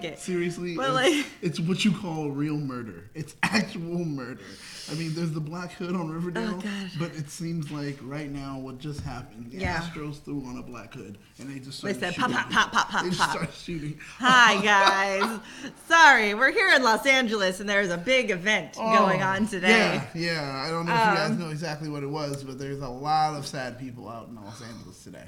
think it. Seriously, But it's what you call real murder. It's actual murder. I mean, there's the Black Hood on Riverdale, but it seems like right now what just happened, the Astros threw on a Black Hood, and they just started shooting. Pop, pop, pop, pop, pop, They just pop. started shooting. Hi, guys. Sorry, we're here in Los Angeles, and there's a big event going on today. Yeah. I don't know if you guys know exactly what it was, but there's a lot of sad people out in Los Angeles today.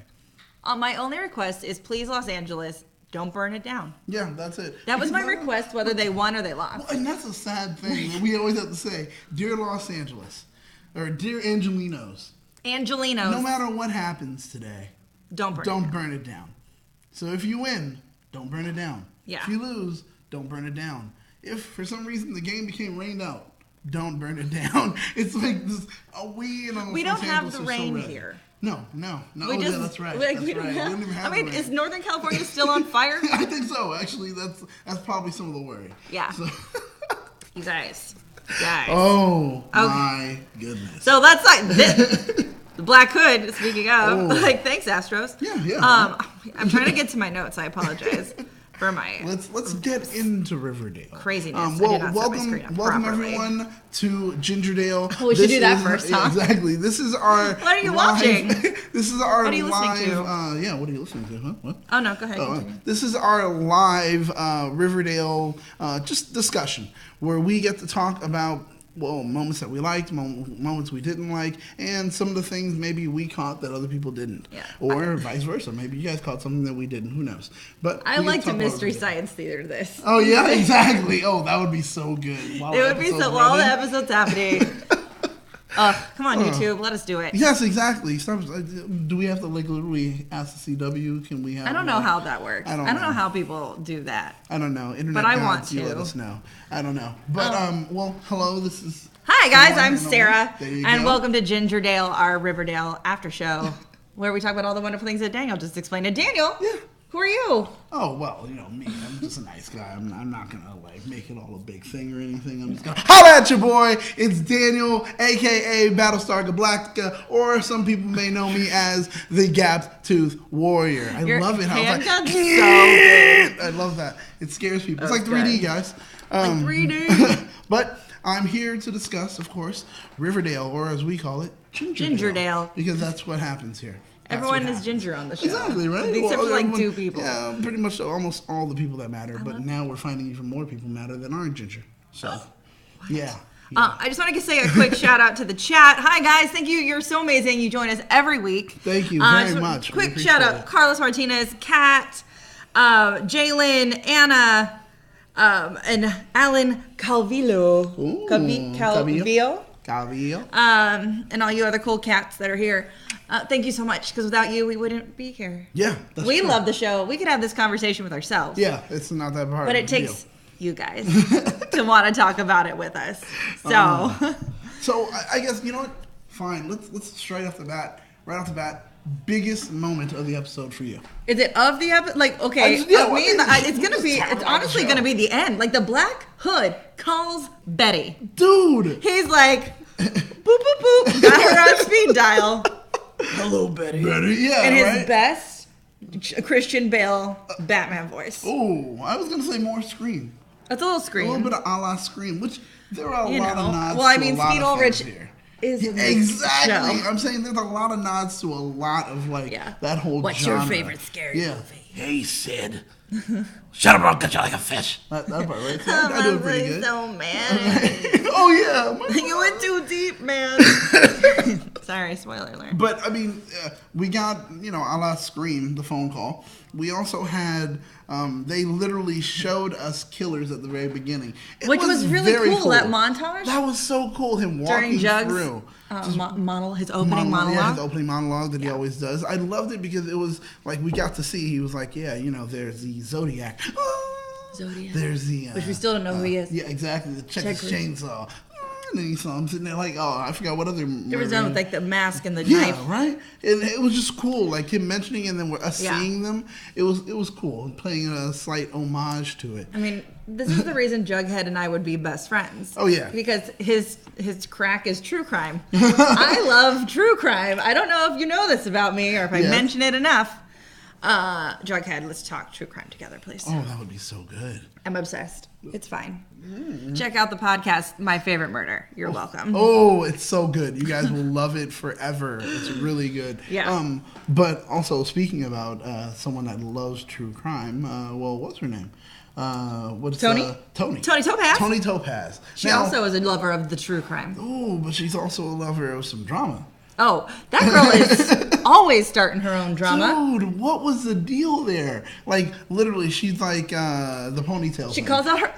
My only request is please, Los Angeles, don't burn it down. Yeah, that's it. That was my request, whether they won or they lost. Well, and that's a sad thing that we always have to say, dear Los Angeles, or dear Angelinos. No matter what happens today, don't burn it down. So if you win, don't burn it down. Yeah. If you lose, don't burn it down. If for some reason the game became rained out, don't burn it down. It's like this. We don't have the rain here. No. That's right. We don't have, I mean, is Northern California still on fire? I think so. Actually, that's probably some of the worry. Yeah. So. You guys. Oh, my goodness. So that's like the Black Hood, speaking of. Thanks, Astros. Yeah. I'm trying to get to my notes. I apologize. For my let's get into Riverdale. Craziness. Welcome everyone to Gingerdale. Oh, we should do that first, huh? Exactly. This is our. What are you watching? This is our what are you listening to? What are you listening to? Huh? What? Oh no, go ahead. This is our live Riverdale just discussion where we get to talk about moments that we liked, moments we didn't like, and some of the things maybe we caught that other people didn't. Yeah. Or vice versa. Maybe you guys caught something that we didn't. Who knows? But I like to Mystery Science Theater this. Oh, yeah, exactly. Oh, that would be so good. It would be so while the episode's happening. Come on, YouTube. Let us do it. Yes, exactly. Do we have to literally ask the CW? Can we have? I don't know how that works. I don't know how people do that. I don't know. Internet but I want to. Let us know. I don't know. But hello. This is. Hi guys, I'm Sarah, and welcome to Gingerdale, our Riverdale after show, where we talk about all the wonderful things that Daniel just explained. And Daniel, who are you? Oh well, me. I'm just a nice guy. I'm not gonna make it all a big thing or anything. I'm just gonna holla at your boy. It's Daniel, aka Battlestar Galactica, or some people may know me as the Gap Tooth Warrior. I love it. I love that. It scares people. It's like 3D, guys. Like 3D. But I'm here to discuss, of course, Riverdale, or as we call it, Gingerdale. Because that's what happens here. Everyone is ginger on the show. Exactly, right? Except for like 2 people. Yeah, pretty much almost all the people that matter. But now we're finding even more people matter that aren't ginger. So, yeah. I just want to say a quick shout out to the chat. Hi guys, thank you. You're so amazing. You join us every week. Thank you very much. Quick shout out, Carlos Martinez, Kat, Jalen, Anna, and Alan Calvillo. Calvillo. And all you other cool cats that are here. Thank you so much, because without you, we wouldn't be here. Yeah, that's We true. love the show. We could have this conversation with ourselves. Yeah, it's not that hard. But it takes you guys to want to talk about it with us. So, so I guess, you know what? Fine. Let's straight off the bat, biggest moment of the episode for you. Is it of the episode? Like, okay, it's honestly gonna be the end. Like, the Black Hood calls Betty. Dude! He's like, boop, boop, boop, got her on speed dial. Hello, Betty. Yeah, in his best Christian Bale Batman voice. Oh, I was gonna say more Scream. It's a little Scream. A little bit of a la Scream, which there are a lot of nods. Well, I mean, Speed Ulrich here. Is in exactly. Show. I'm saying there's a lot of nods to a lot of that whole What's genre. your favorite scary movie? Hey, Sid. Shut up or I'll cut you like a fish. That part, right? So I do it pretty good. So mad. Oh, yeah. You went too deep, man. Sorry, spoiler alert. But, I mean, we got, a la Scream, the phone call. We also had, they literally showed us killers at the very beginning. Which was really cool, that montage. That was so cool, him walking through. His opening monologue. Yeah, his opening monologue that he always does. I loved it because it was like we got to see. He was like, there's the Zodiac. There's the... which we still don't know who he is. Yeah, exactly. The Texas Chainsaw. And then you saw him sitting there like, I forgot what other... There was with like the mask and the knife. Yeah, right? And it was just cool. Like him mentioning and then us seeing them. It was cool. Playing a slight homage to it. I mean, this is the reason Jughead and I would be best friends. Oh, yeah. Because his crack is true crime. I love true crime. I don't know if you know this about me or if I mention it enough. Jughead, let's talk true crime together, please. Oh, that would be so good. I'm obsessed. It's fine. Check out the podcast, My Favorite Murder. You're welcome. Oh, it's so good. You guys will love it forever. It's really good. Yeah. But also, speaking about someone that loves true crime, what's her name? Toni? Toni. Toni Topaz? Toni Topaz. She also is a lover of the true crime. Oh, but she's also a lover of some drama. Oh, that girl is always starting her own drama. Dude, what was the deal there? Like, literally, she's like the ponytail. She calls out her...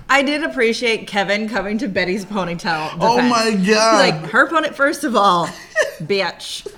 I did appreciate Kevin coming to Betty's ponytail defense. Oh my God. He's like, her ponytail... First of all, bitch.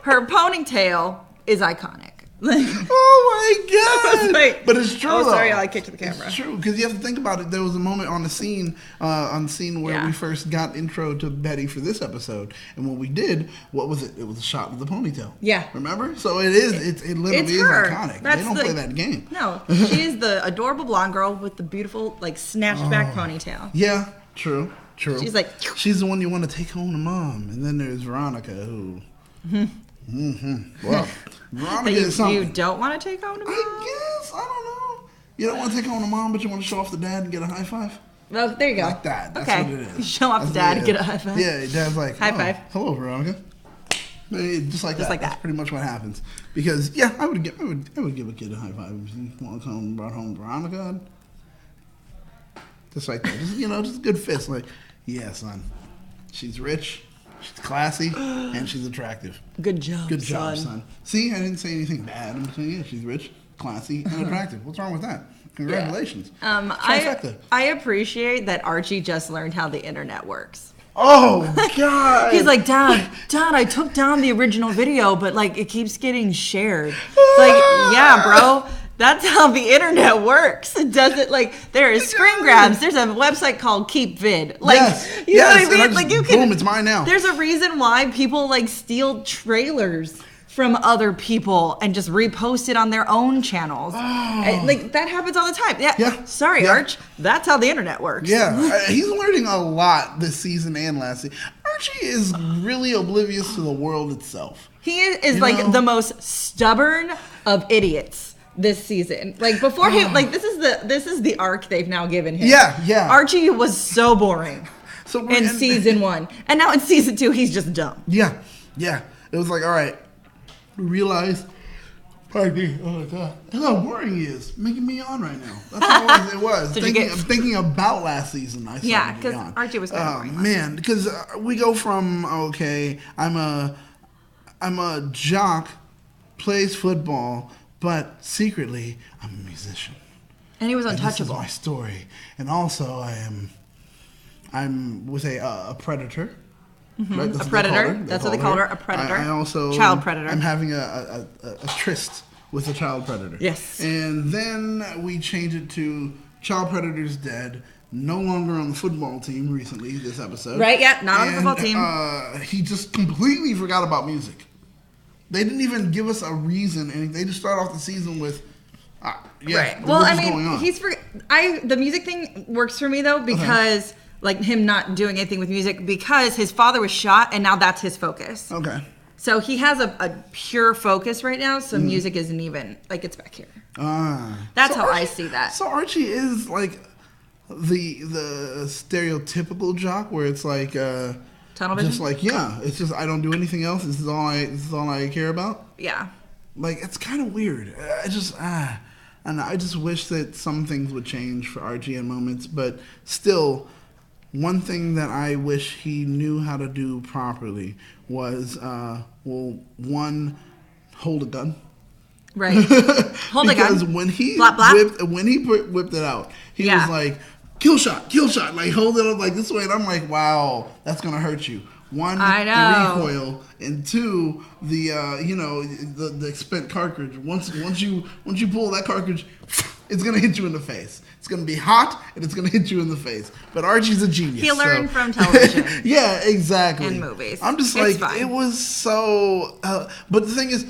Her ponytail is iconic. Oh my God! Like, but it's true. Oh, sorry, though. I kicked the camera. It's true because you have to think about it. There was a moment on the scene, where we first got intro to Betty for this episode, and when we did, what was it? It was a shot of the ponytail. Yeah, remember? So it is. It literally is iconic. They don't play that game. No, she is the adorable blonde girl with the beautiful, like snatched back ponytail. Yeah, true. She's like, she's the one you want to take home to mom, and then there's Veronica who. Well, Veronica is something. You don't want to take home to mom? I guess. I don't know. You don't want to take home to mom, but you want to show off the dad and get a high five? Well, there you go. Like that. That's okay. what it is. You show off the dad and get a high five? Yeah, dad's like, high five. Hello, Veronica. Just like that. Like that. That's pretty much what happens. Because, yeah, I would give a kid a high five if he brought home Veronica. Just like that. Just a good fist. Like, yeah, son. She's rich. She's classy, and she's attractive. Good job, son. See, I didn't say anything bad. I'm saying, yeah, she's rich, classy, and attractive. What's wrong with that? Congratulations. Yeah. I appreciate that Archie just learned how the internet works. Oh, God. He's like, Dad, I took down the original video, but, like, it keeps getting shared. It's like, yeah, bro. That's how the internet works. It doesn't, like, there is screen grabs. There's a website called Keep Vid. Like, you know what I mean? Like, you can, boom, it's mine now. There's a reason why people, like, steal trailers from other people and just repost it on their own channels. Oh. Like, that happens all the time. Yeah. Sorry, Arch. That's how the internet works. Yeah. He's learning a lot this season and last season. Archie is really oblivious to the world itself. He is like, the most stubborn of idiots. This season, like before him, like this is the arc they've now given him. Yeah. Archie was so boring in season 1, and now in season 2 he's just dumb. Yeah. It was like, all right, we realized. Pardon me. Oh my God, that's how boring he is. Making me yawn right now. That's how it was. Thinking about last season. Yeah, because Archie was kind of boring. Oh man, because we go from I'm a jock, plays football. But secretly, I'm a musician. And he was untouchable. And this is my story. And also, I'm with a predator. Mm-hmm. Right? A predator. That's what they call her. A predator. I also child predator. I'm having a tryst with a child predator. Yes. And then we change it to child predator's dead. No longer on the football team recently. This episode. Right. Yeah. Not on the football team. He just completely forgot about music. They didn't even give us a reason, and they just start off the season with, right. Well, I mean, the music thing works for me though because like him not doing anything with music because his father was shot, and now that's his focus. Okay. So he has a pure focus right now. So music isn't even like it's back here. That's how I see that. So Archie is like the stereotypical jock where it's like. Tunnel vision? Just like, it's just I don't do anything else. This is all I care about. Yeah. Like it's kind of weird. And I just wish that some things would change for Archie in moments. But still, one thing that I wish he knew how to do properly was, one, hold a gun. Right. Hold a gun. Because when he whipped it out, he was like. Kill shot, like hold it up like this way, and I'm like, wow, that's gonna hurt you. One, the recoil, and two, the spent cartridge. Once you pull that cartridge, it's gonna hit you in the face. It's gonna be hot, and it's gonna hit you in the face. But Archie's a genius. He learned from television. Yeah, exactly. And movies. I'm just like, it was so. But the thing is,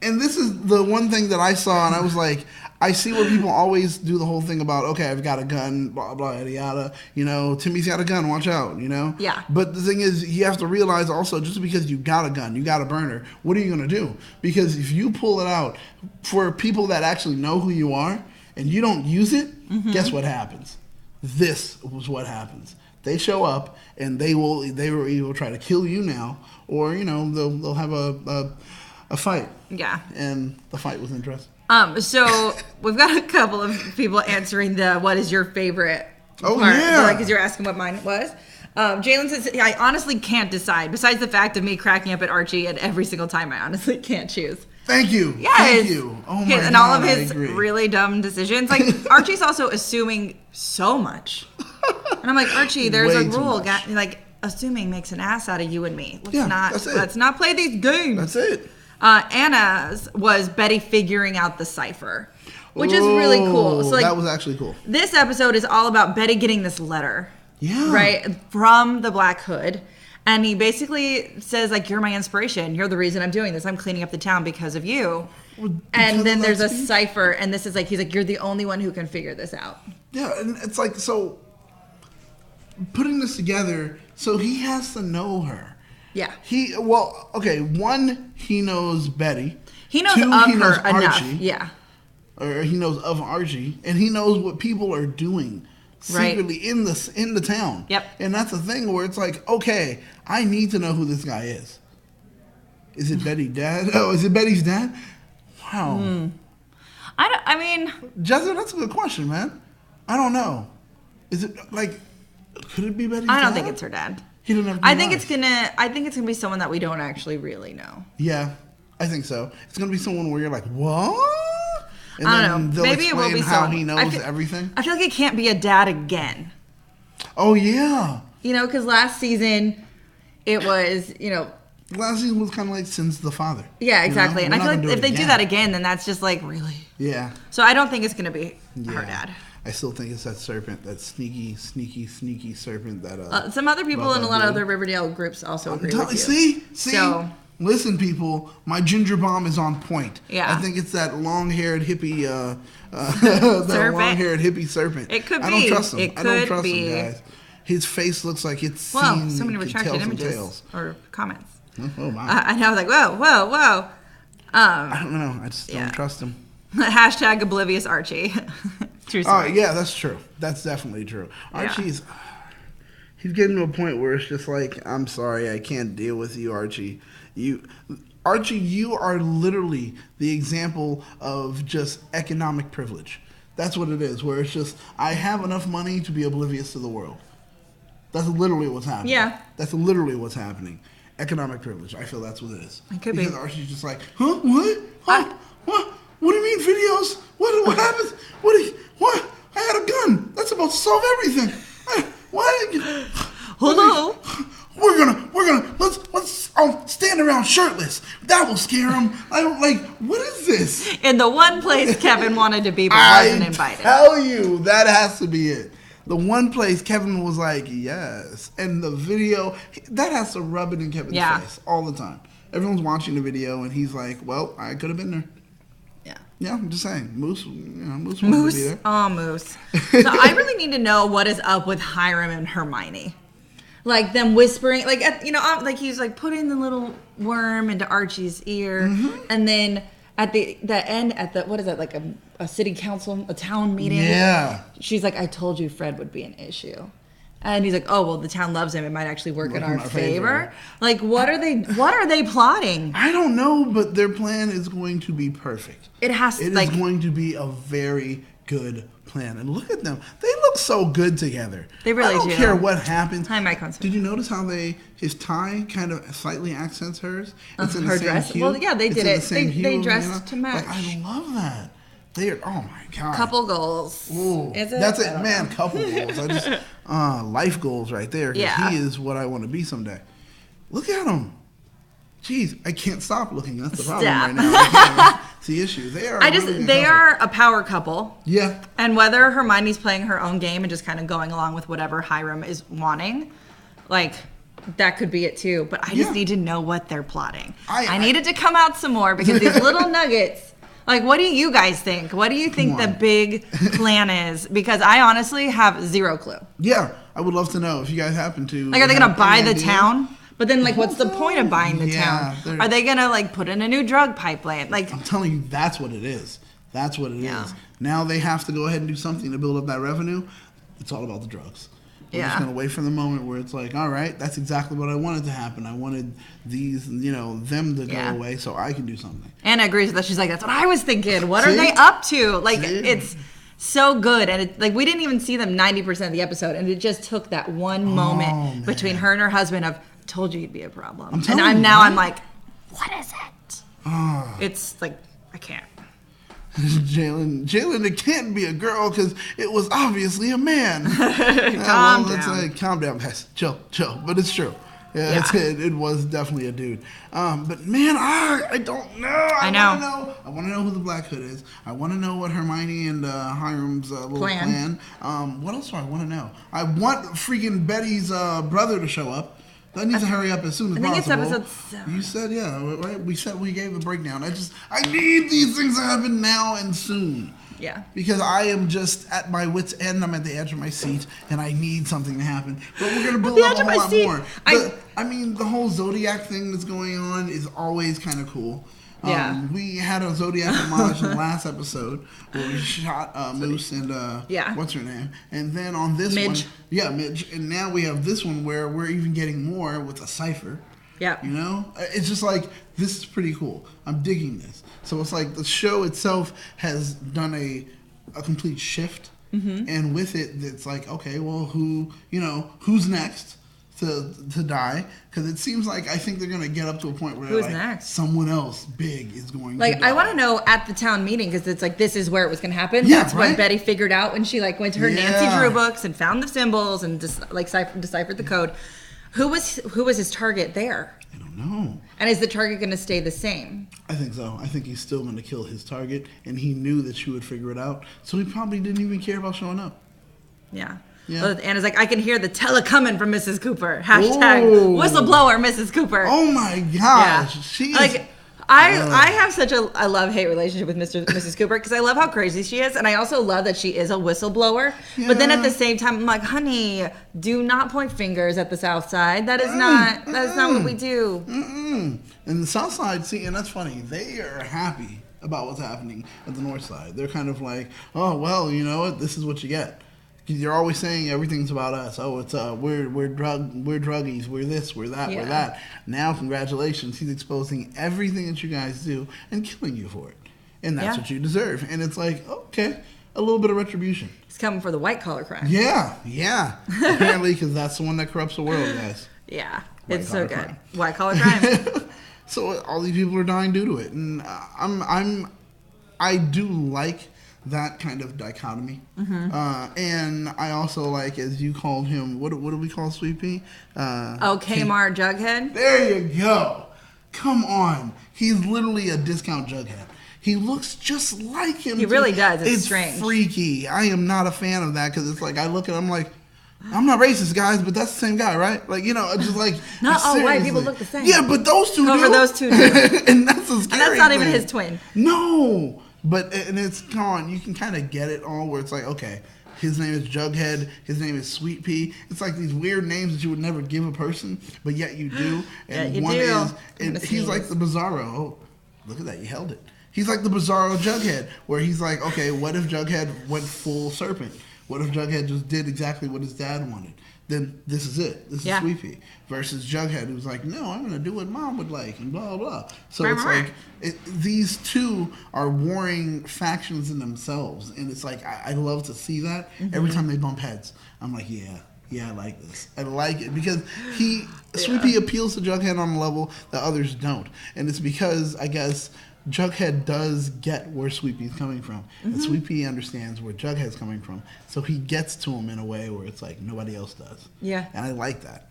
and this is the one thing that I saw, and I was like, I see where people always do the whole thing about, okay, I've got a gun, blah, blah, yada, yada. You know, Timmy's got a gun, watch out, you know? Yeah. But the thing is, you have to realize also, just because you got a gun, you got a burner, what are you going to do? Because if you pull it out for people that actually know who you are and you don't use it, guess what happens? This was what happens. They show up and they will either try to kill you now, or, you know, they'll have a fight. Yeah. And the fight was interesting. So we've got a couple of people answering the what is your favorite part. Yeah. Because you're asking what mine was. Jalen says, I honestly can't decide. Besides the fact of me cracking up at Archie at every single time, I honestly can't choose. Thank you. Yes. Thank you. Oh my God. And all of his really dumb decisions. Like, Archie's also assuming so much. And I'm like, Archie, there's Way a too rule. much. Like, assuming makes an ass out of you and me. That's Let's not play these games. That's it. Anna's was Betty figuring out the cipher, which is really cool. So, like, that was actually cool. This episode is all about Betty getting this letter, right, from the Black Hood. And he basically says, like, you're my inspiration. You're the reason I'm doing this. I'm cleaning up the town because of you. And then there's a cipher, and this is like, he's like, you're the only one who can figure this out. Yeah, and it's like, so putting this together, so he has to know her. Yeah. One, he knows Betty. He knows Two, of he knows her enough. Archie. Yeah. Or he knows of Archie, and he knows what people are doing secretly in the town. Yep. And that's the thing where it's like, okay, I need to know who this guy is. Is it Betty's dad? Oh, is it Betty's dad? Wow. I mean, Jessica, that's a good question, man. I don't know. Is it like, could it be Betty's dad? I don't think it's her dad. He doesn't have I think it's gonna be someone that we don't actually really know. Yeah, I think so. It's gonna be someone where you're like, what? And I don't know. Maybe it will be how someone. he knows everything. I feel like it can't be a dad again. Oh yeah. You know, because last season it was, you know. Last season was kind of like Sin's the father. Yeah, exactly. You know? And I feel like if they do that again, then that's just like, really. Yeah. So I don't think it's gonna be her dad. I still think it's that serpent, that sneaky serpent that. Some other people in a lot of other Riverdale groups also agree with you. See. So, listen, people, my ginger bomb is on point. Yeah. I think it's that long-haired hippie, serpent. It could be. I don't trust him. It I don't trust could be. him, guys. His face looks like it's so seen. many retracted images tales. or comments. Oh wow! And I was like, whoa. I don't know. I just don't trust him. Hashtag oblivious Archie. True story. Oh yeah, that's true. That's definitely true. Archie's he's getting to a point where it's just like, I'm sorry, I can't deal with you, Archie. You are literally the example of just economic privilege. That's what it is. Where it's just, I have enough money to be oblivious to the world. That's literally what's happening. Yeah. That's literally what's happening. Economic privilege. I feel that's what it is. It could be. Because Archie's just like, huh? What? Huh? What? What do you mean videos? What happens? What? I had a gun. That's supposed to solve everything. What? Hello? We're gonna let's stand around shirtless. That will scare him. I don't like. What is this? In the one place Kevin wanted to be but wasn't invited. I tell you, that has to be it. The one place Kevin was like, yes, and the video that has to rub it in Kevin's face all the time. Everyone's watching the video, and he's like, well, I could have been there. Yeah, I'm just saying. Moose wanted to be there. Oh, Moose. So I really need to know what is up with Hiram and Hermione. Like them whispering, like, like he's like putting the little worm into Archie's ear. Mm-hmm. And then at the end, what is that, like a city council, a town meeting? Yeah. She's like, I told you Fred would be an issue. And he's like, oh, well, the town loves him. It might actually work in our favor. Like, what are they plotting? I don't know, but their plan is going to be perfect. It is going to be a very good plan. And look at them. They look so good together. They really do. I don't care what happens. Hi, my concert. Did you notice how his tie kind of slightly accents hers? It's in her the same dress? hue. Well, yeah, they did it. They dressed to match. Like, I love that. Oh my God. Couple goals. Ooh, is it? That's it, man. Couple goals. I just life goals right there. Yeah. He is what I want to be someday. Look at him. Jeez, I can't stop looking. That's the problem right now. It's the issue. They are a power couple. Yeah. And whether Hermione's playing her own game and just kind of going along with whatever Hiram is wanting, like, that could be it too. But I just need to know what they're plotting. I need it to come out some more because these little nuggets Like, what do you guys think? What do you think the big plan is? Because I honestly have zero clue. Yeah, I would love to know if you guys happen to. Like, are they going to buy the town? But then, like, what's the point of buying the town? Are they going to, like, put in a new drug pipeline? Like, I'm telling you, that's what it is. That's what it is. Now they have to go ahead and do something to build up that revenue. It's all about the drugs. We're just going to wait for the moment where it's like, all right, that's exactly what I wanted to happen. I wanted these, them to go away so I can do something. Anna agrees with that. She's like, that's what I was thinking. What are they up to? Like, it's so good. And like, we didn't even see them 90% of the episode. And it just took that one moment between her and her husband of, told you you'd be a problem. And I'm like, what is it? It's like, I can't. Jalen, it can't be a girl because it was obviously a man. Calm down. Calm down, guys. Chill. But it's true. Yeah. It was definitely a dude. But man, I don't know. I want to know who the Black Hood is. I want to know what Hermione and Hirum's little plan. What else do I want to know? I want freaking Betty's brother to show up. That needs to hurry up as soon as possible. I think it's episode 7. You said, right? We gave a breakdown. I need these things to happen now and soon. Yeah. Because I am just at my wit's end. I'm at the edge of my seat, and I need something to happen. But we're going to build up a whole lot more. I mean, the whole Zodiac thing that's going on is always kind of cool. We had a Zodiac homage in the last episode where we shot Moose and what's her name, and then on this Midge. Midge, and now we have this one where we're even getting more with a cipher. Yeah, it's just like, this is pretty cool. I'm digging this. So it's like the show itself has done a complete shift, and with it, it's like, okay, well, who's next to die? Because it seems like I think they're going to get up to a point where next? Someone else big is going to die. I want to know at the town meeting, because it's like, this is where it was going to happen. Yeah, that's what Betty figured out when she went to her Nancy Drew books and found the symbols and just deciphered the code. Who was his target there? I don't know. And is the target going to stay the same? I think so. I think he's still going to kill his target, and he knew that she would figure it out, so he probably didn't even care about showing up. Yeah. Anna's like, I can hear the coming from Mrs. Cooper. Hashtag whistleblower Mrs. Cooper. Oh my gosh. Yeah. She is... I have such a love-hate relationship with Mrs. Cooper because I love how crazy she is, and I also love that she is a whistleblower. Yeah. But then at the same time, I'm like, honey, do not point fingers at the Southside. That is not what we do. And the Southside, see, and that's funny. They are happy about what's happening at the Northside. They're kind of like, oh well, you know what? This is what you get. You're always saying everything's about us. Oh, it's we're druggies. We're this. We're that. We're that. Now, congratulations. He's exposing everything that you guys do and killing you for it, and that's what you deserve. And it's like, okay, a little bit of retribution. He's coming for the white collar crime. Yeah. Apparently, because that's the one that corrupts the world, guys. Yeah, it's so good. Crime. White collar crime. So all these people are dying due to it, and I do like that kind of dichotomy. And I also like, as you called him, what do we call Sweet Pea? Kmart Jughead? There you go. Come on. He's literally a discount Jughead. He looks just like him. He really does. It's strange. Freaky. I am not a fan of that because it's like, I look at him like, I'm not racist, guys, but that's the same guy, right? Like, just like... Not all white people look the same. Yeah, but those two do. Those two do. And that's a scary And that's not even his twin. No. But, and it's, come on, you can kind of get it all where it's like, okay, his name is Jughead, his name is Sweet Pea. It's like these weird names that you would never give a person, but yet you do. And you one do. is, and he's like the Bizarro. Oh, look at that, you held it. He's like the Bizarro Jughead, where he's like, okay, what if Jughead went full serpent? What if Jughead just did exactly what his dad wanted? Then this is it. This is Sweet Pea. Versus Jughead, who's like, no, I'm going to do what Mom would like, and blah, blah. So it's like, these two are warring factions in themselves. And it's like, I love to see that. Every time they bump heads, I'm like, yeah, I like this. I like it. Because Sweet Pea appeals to Jughead on a level that others don't. And it's because, I guess, Jughead does get where Sweet Pea's coming from. And Sweet Pea understands where Jughead's coming from. So he gets to him in a way where it's like nobody else does. Yeah. And I like that.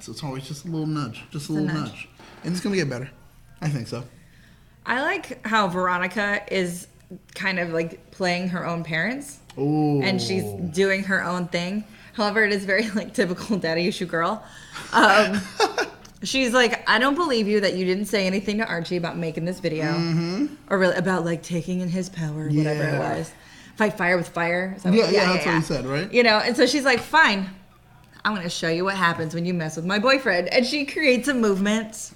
So it's always just a little nudge. Just a little nudge. And it's going to get better. I think so. I like how Veronica is kind of like playing her own parents. Ooh. And she's doing her own thing. However, it is very like typical daddy issue girl. She's like, I don't believe you that you didn't say anything to Archie about making this video. Or really about like taking in his power, whatever it was. Fight fire with fire. That's what he said, right? You know, and so she's like, fine, I'm going to show you what happens when you mess with my boyfriend. And she creates a movement.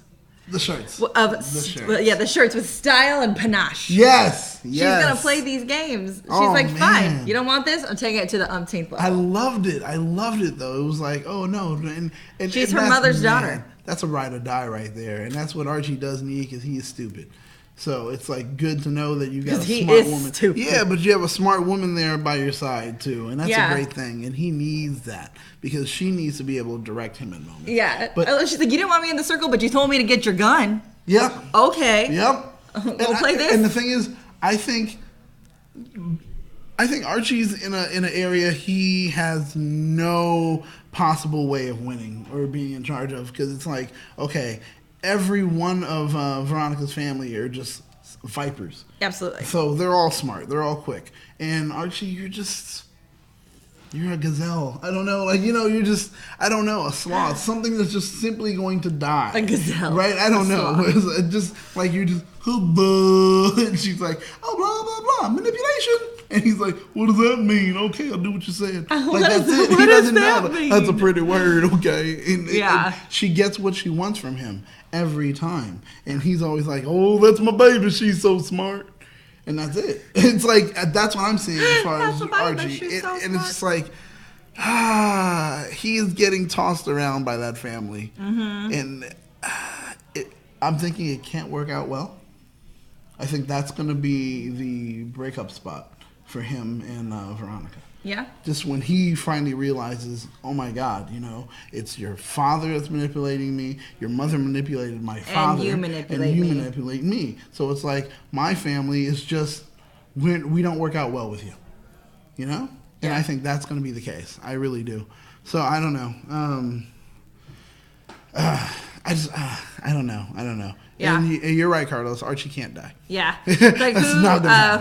The shirts. The shirts with style and panache. Yes. She's going to play these games. She's like, fine, you don't want this? I'm taking it to the umpteenth level. I loved it, though. It was like, oh, no. And she's her mother's daughter. That's a ride or die right there. And that's what Archie doesn't need because he is stupid. So it's like good to know that you got a smart woman. Stupid. Yeah, but you have a smart woman there by your side too, and that's a great thing. And he needs that because she needs to be able to direct him in moments. Yeah, but she's like, you didn't want me in the circle, but you told me to get your gun. Yep. Okay. Yep. We'll play this. And the thing is, I think Archie's in an area he has no possible way of winning or being in charge of because it's like, okay. Every one of Veronica's family are just vipers. Absolutely. So they're all smart. They're all quick. And Archie, you're a gazelle. I don't know. Like, I don't know. A sloth. Something that's just simply going to die. A gazelle. Right? I don't know. It's just like you're just, and she's like, oh, blah, blah, blah. Manipulation. And he's like, what does that mean? Okay, I'll do what you're saying. Like, that's it. He doesn't know. That's a pretty word, okay? And she gets what she wants from him every time. And he's always like, oh, that's my baby. She's so smart. And that's it. It's like, that's what I'm seeing as far as Archie. And it's just like, he is getting tossed around by that family. And I'm thinking it can't work out well. I think that's going to be the breakup spot for him and Veronica. Yeah. Just when he finally realizes, oh my God, it's your father that's manipulating me. Your mother manipulated my father. And you manipulate me. So it's like, my family is just, we don't work out well with you. And I think that's going to be the case. I really do. So I don't know. I don't know. Yeah. And you're right, Carlos. Archie can't die. Yeah. Like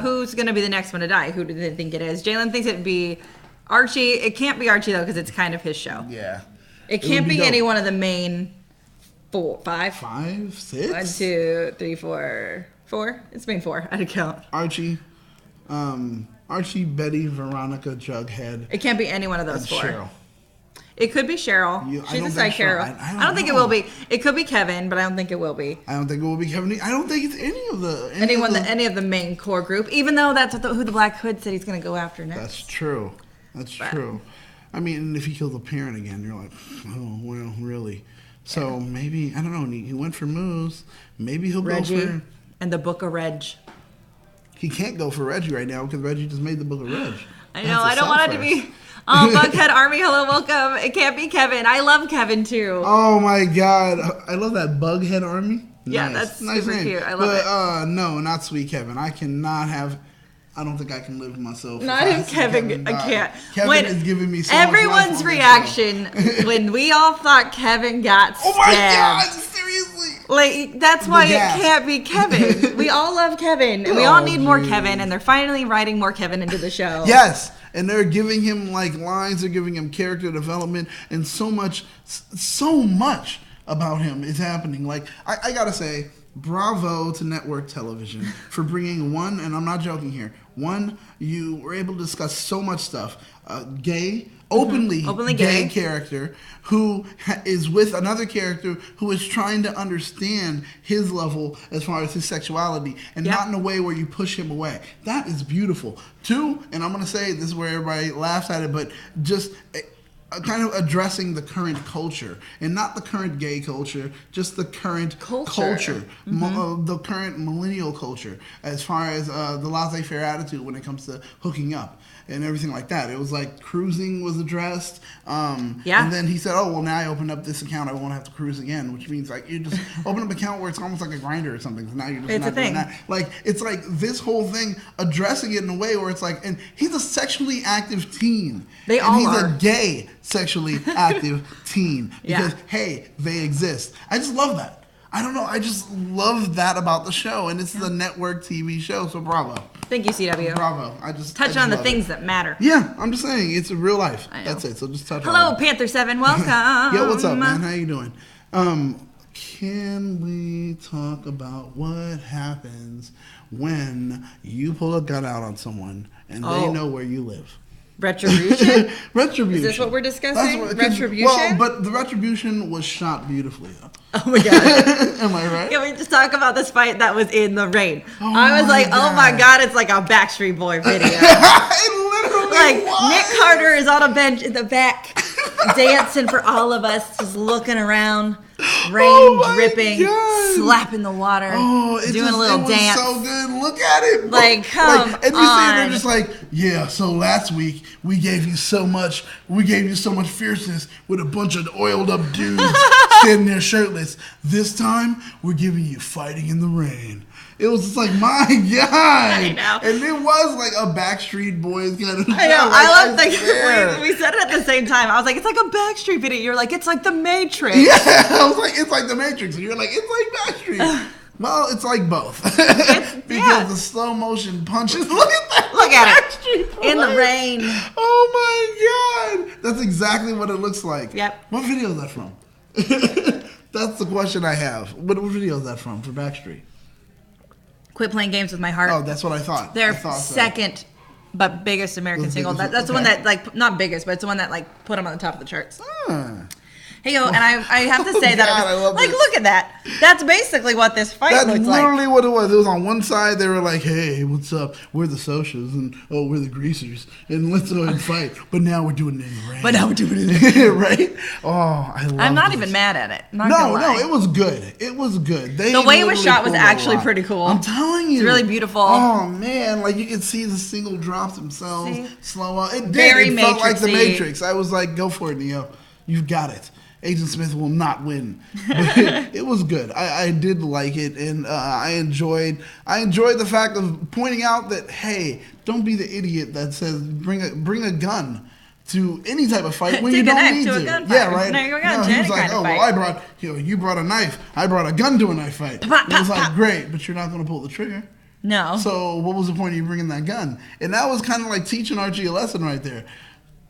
who's going to be the next one to die? Who do they think it is? Jalen thinks it'd be Archie. It can't be Archie, though, because it's kind of his show. Yeah. It can't be any one of the main 5? 5, 6? 1, 2, 3, 4. 4? It's main 4. I had to count. Archie, Betty, Veronica, Jughead. It can't be any one of those 4. Cheryl. It could be Cheryl. She's a side character. I don't think it will be. It could be Kevin, but I don't think it will be. I don't think it will be Kevin. I don't think it's any of the main core group. Even though that's who the Black Hood said he's going to go after next. That's true. True. I mean, if he kills a parent again, you're like, oh well, really. So maybe I don't know. He went for Moose. Maybe he'll Reggie go for and the Book of Reg. He can't go for Reggie right now because Reggie just made the Book of Reg. I know. I don't want it to be. Oh, Bughead Army, hello, welcome. It can't be Kevin. I love Kevin, too. Oh, my God. I love that Bughead Army. Yeah, nice. that's super cute. I love it. No, not Sweet Kevin. I cannot have... I don't think I can live with myself. Not if Kevin. I can't. Kevin is giving me so everyone's much reaction when we all thought Kevin got stabbed. Oh, my God. Seriously. Like, that's why it can't be Kevin. We all love Kevin. And we all need more Kevin. And they're finally writing more Kevin into the show. Yes. And they're giving him like lines, they're giving him character development, and so much about him is happening. Like, I gotta say, bravo to network television for bringing one, and I'm not joking here, you were able to discuss so much stuff. Openly gay character who is with another character who is trying to understand his level as far as his sexuality and not in a way where you push him away. That is beautiful. 2, and I'm going to say this is where everybody laughs at it, but just kind of addressing the current culture and not the current gay culture, just the current culture, the current millennial culture as far as the laissez-faire attitude when it comes to hooking up and everything like that. It was like cruising was addressed. And then he said, oh, well, now I open up this account, I won't have to cruise again, which means like you just open up an account where it's almost like a grinder or something. So now you're just not doing that. Like, it's like this whole thing addressing it in a way where it's like, and he's a sexually active teen. He's a gay sexually active teen because, hey, they exist. I just love that. I don't know. I just love that about the show, and it's the network TV show, so bravo. Thank you, CW. Bravo. I just on the things that matter. Yeah, I'm just saying, it's real life. That's it, so just touch on it. Hello, Panther7, welcome. Yo, what's up, man? How you doing? can we talk about what happens when you pull a gun out on someone and they know where you live? Retribution? Retribution. Is this what we're discussing? Retribution? Well, but the retribution was shot beautifully, though. Oh my God. Am I right? Can we just talk about this fight that was in the rain? Oh I was like, God. oh my God, it's like a Backstreet Boy video. It literally Like, was. Nick Carter is on a bench in the back, dancing for all of us, just looking around, rain dripping, slapping the water, doing a little dance. It was so good. Look at it. Like, come and you see they're just like, yeah, so last week we gave you so much fierceness with a bunch of oiled up dudes standing there shirtless. This time we're giving you fighting in the rain. It was just like, my God. I know. And it was like a Backstreet Boys kind of. I know. I love that we said it at the same time. I was like, it's like a Backstreet video. You're like, it's like the Matrix. Yeah, I was like, it's like the Matrix. And you're like, it's like Backstreet. Well, it's like both. Because the slow motion punches. Look at that. Look at it. In the rain. Oh my God. That's exactly what it looks like. Yep. What video is that from? That's the question I have. What video is that from for Backstreet? Quit Playing Games with My Heart. Oh, that's what I thought. Their second but biggest American single. That's the one that, like, not biggest, but it's the one that, like, put them on the top of the charts. Hey, yo, and I have to say that it was, like, look at that. That's basically what this fight looks like. That's literally what it was. It was on one side, they were like, hey, what's up? We're the socials, and we're the greasers, and let's go and fight. But now we're doing it in the rain. Right? Oh, I love I'm not even mad at it. No, it was good. It was good. The way it was shot was actually pretty cool. I'm telling you. It's really beautiful. Oh, man. Like, you could see the single drops themselves slow up. It did. Very It felt like the Matrix-y. Matrix. I was like, go for it, Neo. You've got it. Agent Smith will not win. But it was good. I did like it, and I enjoyed the fact of pointing out that, hey, don't be the idiot that says bring a gun to any type of fight when you don't need to. Yeah, right. No, he was like, oh, well, you brought a knife. I brought a gun to a knife fight. And it was like, great, but you're not going to pull the trigger. No. So what was the point of you bringing that gun? And that was kind of like teaching Archie a lesson right there.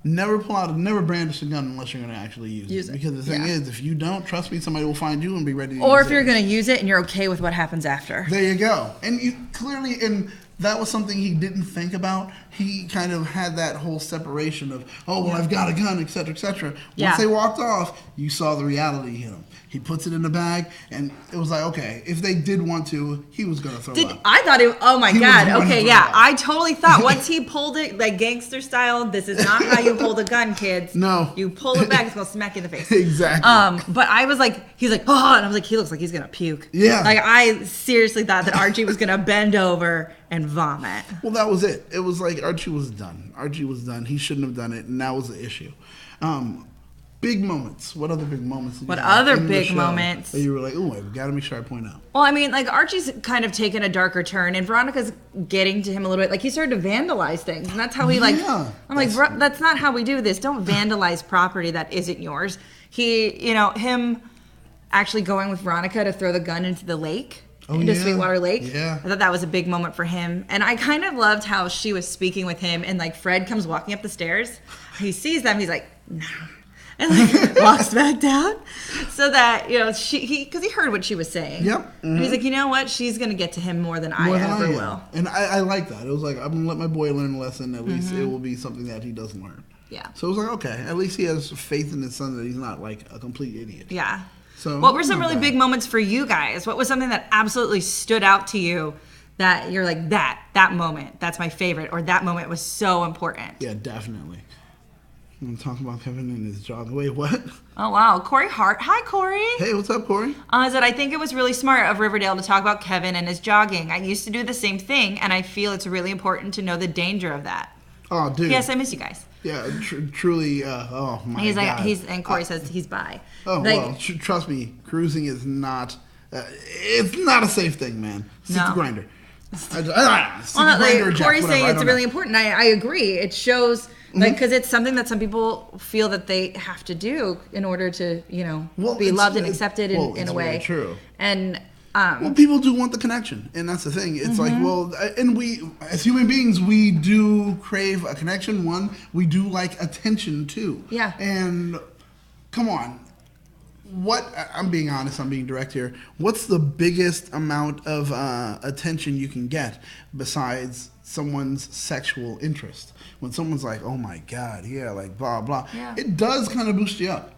Never brandish a gun unless you're going to actually use it. Because the thing is, if you don't, trust me, somebody will find you and be ready to use it. Or if you're going to use it and you're okay with what happens after. There you go. And you clearly, and that was something he didn't think about. He kind of had that whole separation of, I've got a gun, et cetera, et cetera. Once they walked off, you saw the reality hit him. He puts it in the bag, and it was like, okay, if they did want to, he was going to throw up. I thought it, oh my God. Okay, yeah. I totally thought once he pulled it, like gangster style, this is not how you hold a gun, kids. No. You pull it back, it's going to smack you in the face. Exactly. But I was like, he's like, oh, and I was like, he looks like he's going to puke. Yeah. Like, I seriously thought that Archie was going to bend over and vomit. Well, that was it. It was like Archie was done. Archie was done. He shouldn't have done it, and that was the issue. Big moments. What other big moments? What other big moments? That you were like, ooh, I've got to make sure I point out. Well, I mean, like, Archie's kind of taken a darker turn, and Veronica's getting to him a little bit. Like, he started to vandalize things, and that's how he, like, I'm like, that's not how we do this. Don't vandalize property that isn't yours. Him actually going with Veronica to throw the gun into the lake. Into Sweetwater Lake. Yeah. I thought that was a big moment for him. And I kind of loved how she was speaking with him, and, like, Fred comes walking up the stairs. He sees them, he's like, no. And like walks back down, so that because he heard what she was saying. Yep. Mm-hmm. And he's like, you know what? She's gonna get to him more than I ever will. And I like that. It was like, I'm gonna let my boy learn a lesson. At least it will be something that he doesn't learn. Yeah. So it was like, okay, at least he has faith in his son that he's not like a complete idiot. Yeah. So what were some really big moments for you guys? What was something that absolutely stood out to you that you're like, that moment, that's my favorite, or that moment was so important? Yeah, definitely. I'm talking about Kevin and his jogging. Wait, what? Oh, wow. Corey Hart. Hi, Corey. Hey, what's up, Corey? I think it was really smart of Riverdale to talk about Kevin and his jogging. I used to do the same thing, and I feel it's really important to know the danger of that. Oh, dude. Yes, I miss you guys. Yeah, truly. Oh, my God. And Corey says he's bi. Oh, like, well, trust me. Cruising is not, it's not a safe thing, man. Stick to Grindr. Corey's saying it's really important. I agree. It shows... Like, because it's something that some people feel that they have to do in order to, be loved and accepted in a way. True. And people do want the connection, and that's the thing. It's like, and we, as human beings, we do crave a connection. One, we do like attention too. Yeah. And come on, I'm being honest, I'm being direct here. What's the biggest amount of attention you can get besides someone's sexual interest? When someone's like, oh my God, yeah, like blah, blah. Yeah. It does kind of boost you up.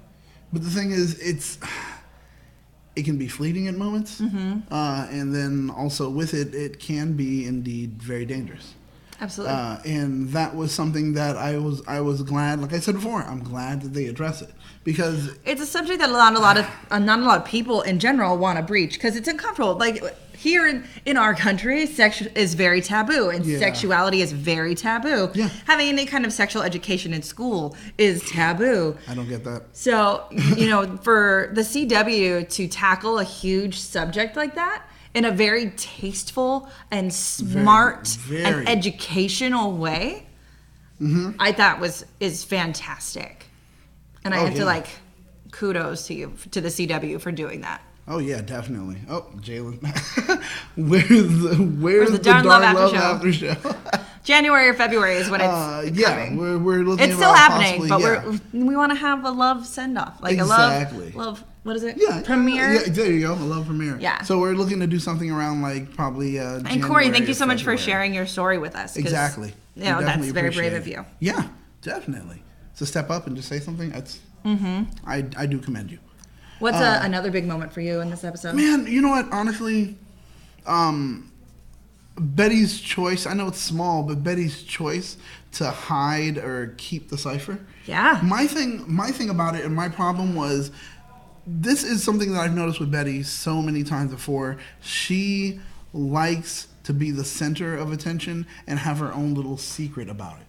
But the thing is, it can be fleeting at moments. Mm-hmm. And then also with it, it can be indeed very dangerous. Absolutely. And that was something that I was glad, like I said before, I'm glad that they address it, because it's a subject that not a lot of people in general want to breach, because it's uncomfortable. Like here in our country, sex is very taboo, and sexuality is very taboo. Yeah. Having any kind of sexual education in school is taboo. I don't get that. So, for the CW to tackle a huge subject like that in a very tasteful and smart and educational way, I thought is fantastic. And I have to kudos to you, to the CW, for doing that. Oh yeah, definitely. Oh, Jalen, where's the Darn Love After Show? January or February is when it's coming. We're looking. It's still happening, but we want to have a love send off, like a love. What is it? Yeah, premiere. Yeah, there you go. A love premiere. Yeah. So we're looking to do something around probably. And Corey, thank you so much for sharing your story with us. Exactly. That's very brave of you. Yeah, definitely. So step up and just say something. That's. I do commend you. What's another big moment for you in this episode? Man, you know what? Honestly, Betty's choice. I know it's small, but Betty's choice to hide or keep the cipher. Yeah. My thing about it, and my problem was, this is something that I've noticed with Betty so many times before. She likes to be the center of attention and have her own little secret about it.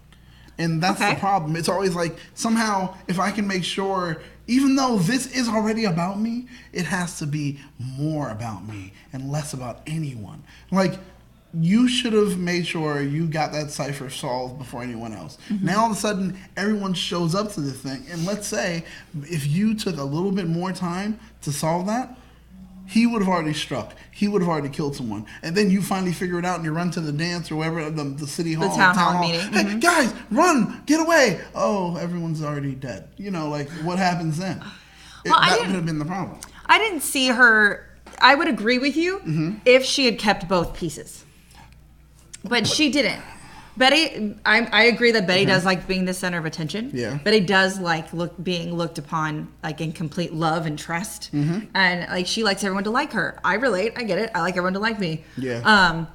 And that's the problem. It's always like, somehow, if I can make sure, even though this is already about me, it has to be more about me and less about anyone. Like, you should have made sure you got that cipher solved before anyone else. Now all of a sudden, everyone shows up to this thing. And let's say, if you took a little bit more time to solve that, he would have already struck. He would have already killed someone. And then you finally figure it out and you run to the dance or wherever, the city hall. The town hall meeting. Hey, guys, run, get away. Oh, everyone's already dead. What happens then? That would have been the problem. I didn't see her. I would agree with you if she had kept both pieces. But she didn't. Betty, I agree that Betty does like being the center of attention. Yeah. Betty does like being looked upon like in complete love and trust. And she likes everyone to like her. I relate. I get it. I like everyone to like me. Yeah.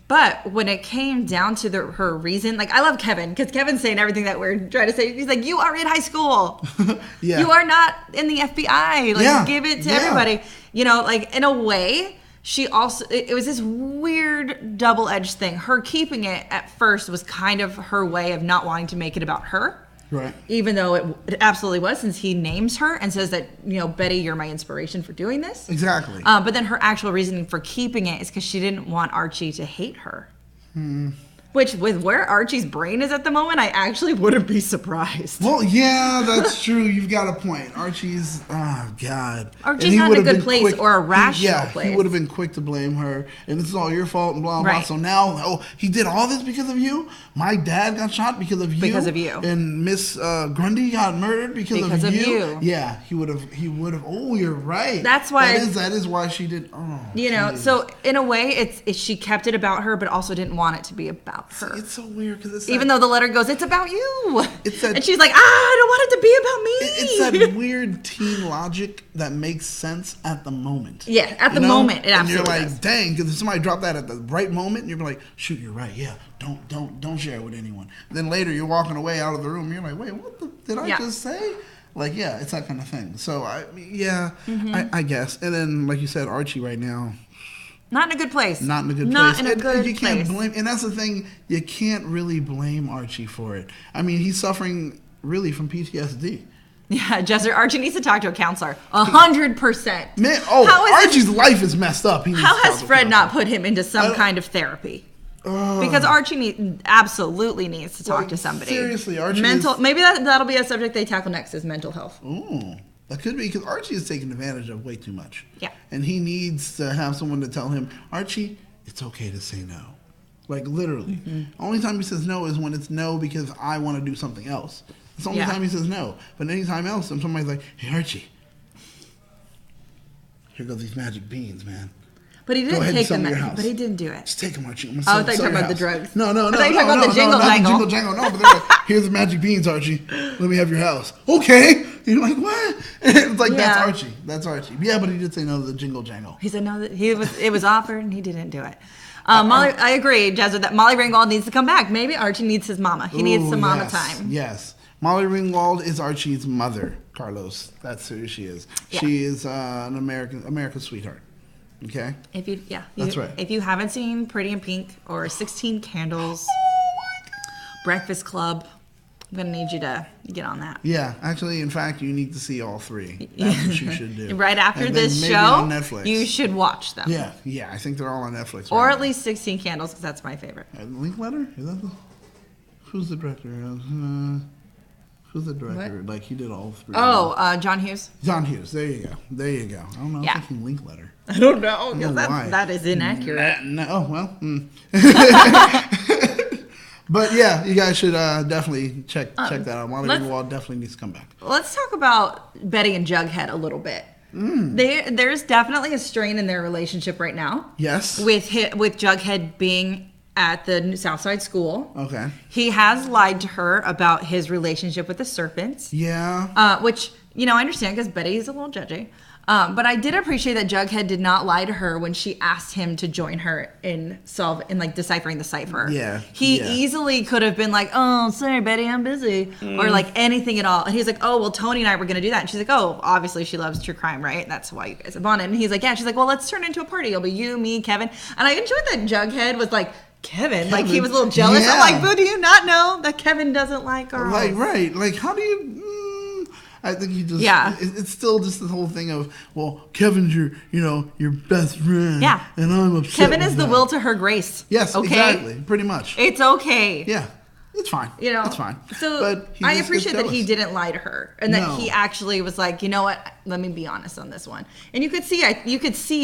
But when it came down to her reason, I love Kevin, because Kevin's saying everything that we're trying to say. He's like, you are in high school. Yeah. You are not in the FBI. Give it to everybody. In a way. She also, it was this weird double-edged thing. Her keeping it at first was kind of her way of not wanting to make it about her. Right. Even though it absolutely was, since he names her and says that, Betty, you're my inspiration for doing this. Exactly. But then her actual reasoning for keeping it is because she didn't want Archie to hate her. Which, with where Archie's brain is at the moment, I actually wouldn't be surprised. Well, yeah, that's true. You've got a point. Archie's, oh, God. Archie's not in a good place or a rational place. He would have been quick to blame her, and this is all your fault, and blah, blah, blah. So now, he did all this because of you? My dad got shot because of you? Because of you. And Miss Grundy got murdered because of you? Yeah, he would have, oh, you're right. That's why. That is why she did, so in a way, she kept it about her, but also didn't want it to be about her. It's so weird because it's even though the letter goes, it's about you. And she's like, I don't want it to be about me. It's that weird teen logic that makes sense at the moment. Yeah, at the moment, it absolutely And you're like, does. dang, because if somebody dropped that at the right moment, and you're like, shoot, you're right. Yeah, don't share it with anyone. Then later you're walking away out of the room, and you're like, wait, what did I just say? It's that kind of thing. So I guess. And then, like you said, Archie right now. Not in a good place. Not in a good place. You can't blame, and that's the thing. You can't really blame Archie for it. I mean, he's suffering really from PTSD. Yeah, Jester, Archie needs to talk to a counselor. 100%. Man, Archie's life is messed up. How has Fred not put him into some kind of therapy? Because Archie absolutely needs to talk to somebody. Seriously, Archie. Maybe that'll be a subject they tackle next, is mental health. Ooh. That could be, because Archie is taking advantage of way too much. Yeah. And he needs to have someone to tell him, Archie, it's okay to say no. Literally. Only time he says no is when it's no because I want to do something else. It's the only time he says no. But anytime else, if somebody's like, hey, Archie, here goes these magic beans, man. But he Go didn't ahead and take sell them. me your house. But he didn't do it. Just take them, Archie. I'm Oh, I thought you were talking about the drugs. No. I thought you were talking about the jingle not jangle. the jingle jangle. No, but they're like, here's the magic beans, Archie. Let me have your house. Okay. And you're like, what? It's like, that's Archie. That's Archie. Yeah, but he did say no to the jingle jangle. He said no. It was offered, and he didn't do it. Molly, I agree, Jazz, with that. Molly Ringwald needs to come back. Maybe Archie needs his mama. He needs some mama time. Yes. Molly Ringwald is Archie's mother, Carlos. That's who she is. Yeah. She is an America's sweetheart. Okay? That's right. If you haven't seen Pretty in Pink or 16 Candles, Breakfast Club, I'm going to need you to get on that. Yeah. Actually, in fact, you need to see all three. That's what you should do. Right after this show, you should watch them. Yeah. I think they're all on Netflix. Or at least 16 Candles, because that's my favorite. Linklater? Is that who's the director? Who's the director? What? Like, he did all three. Oh, John Hughes. John Hughes. There you go. I don't know. I'm thinking Linklater. I don't know. That is inaccurate. No. Oh, well. But yeah, you guys should definitely check that out. Molly Ringwald definitely needs to come back. Let's talk about Betty and Jughead a little bit. There's definitely a strain in their relationship right now. Yes. With Jughead being at the Southside school. Okay. He has lied to her about his relationship with the serpents. Yeah. Which, I understand because Betty is a little judgy. But I did appreciate that Jughead did not lie to her when she asked him to join her in deciphering the cipher. Yeah. He easily could have been like, oh, sorry, Betty, I'm busy. Or like anything at all. And he's like, oh, well, Toni and I were going to do that. And she's like, oh, obviously she loves true crime, right? That's why you guys have on it. And he's like, yeah. She's like, well, let's turn it into a party. It'll be you, me, Kevin. And I enjoyed that Jughead was like, Kevin. Like he was a little jealous. Yeah. I'm like, boo, do you not know that Kevin doesn't like girls? Like, right. Like, how do you... I think he just... Yeah. It's still just the whole thing of, well, Kevin's your best friend. Yeah. And I'm upset Kevin is the will to her grace. Yes, okay? Exactly. Pretty much. It's okay. Yeah. It's fine. It's fine. So but I appreciate that he didn't lie to her and that he actually was like, you know what? Let me be honest on this one. And you could see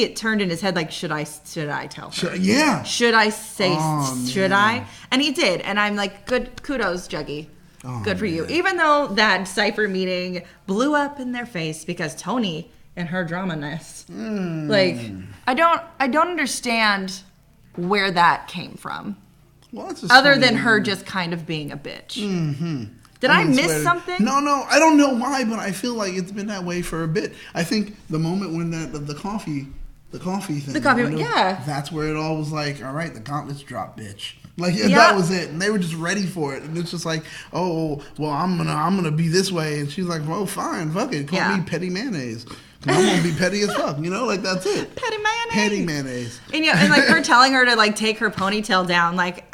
it turned in his head like, should I tell her? Yeah. Should I say? Should I? And he did. And I'm like, good, kudos, Juggy. Oh, good for you. Even though that cipher meeting blew up in their face because Toni and her drama-ness. Like, I don't understand where that came from. Well, other than her just kind of being a bitch. Mm-hmm. Did I miss something? No, I don't know why, but I feel like it's been that way for a bit. I think the moment when the coffee thing. Yeah. That's where it all was like, all right, the gauntlets drop, bitch. Like that was it, and they were just ready for it, and it's just like, oh, well, I'm gonna be this way, and she's like, well, fine, fuck it, call me petty mayonnaise. I'm gonna be petty as fuck, like that's it. Petty mayonnaise. And and like her telling her to like take her ponytail down, like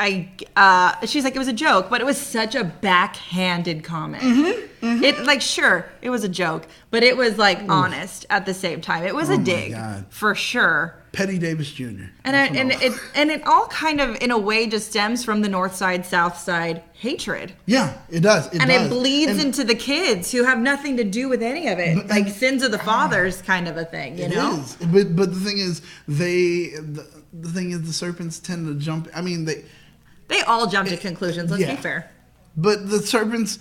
she's like it was a joke, but it was such a backhanded comment. Mm-hmm. It like sure it was a joke, but it was like honest at the same time. It was a dig for sure. Petty Davis Jr. And it all kind of in a way just stems from the Northside Southside hatred. Yeah, it does. It bleeds into the kids who have nothing to do with any of it, like sins of the fathers kind of a thing. You know. Is. But the thing is, the serpents tend to jump. I mean, they all jump to conclusions. Let's be fair. But the serpents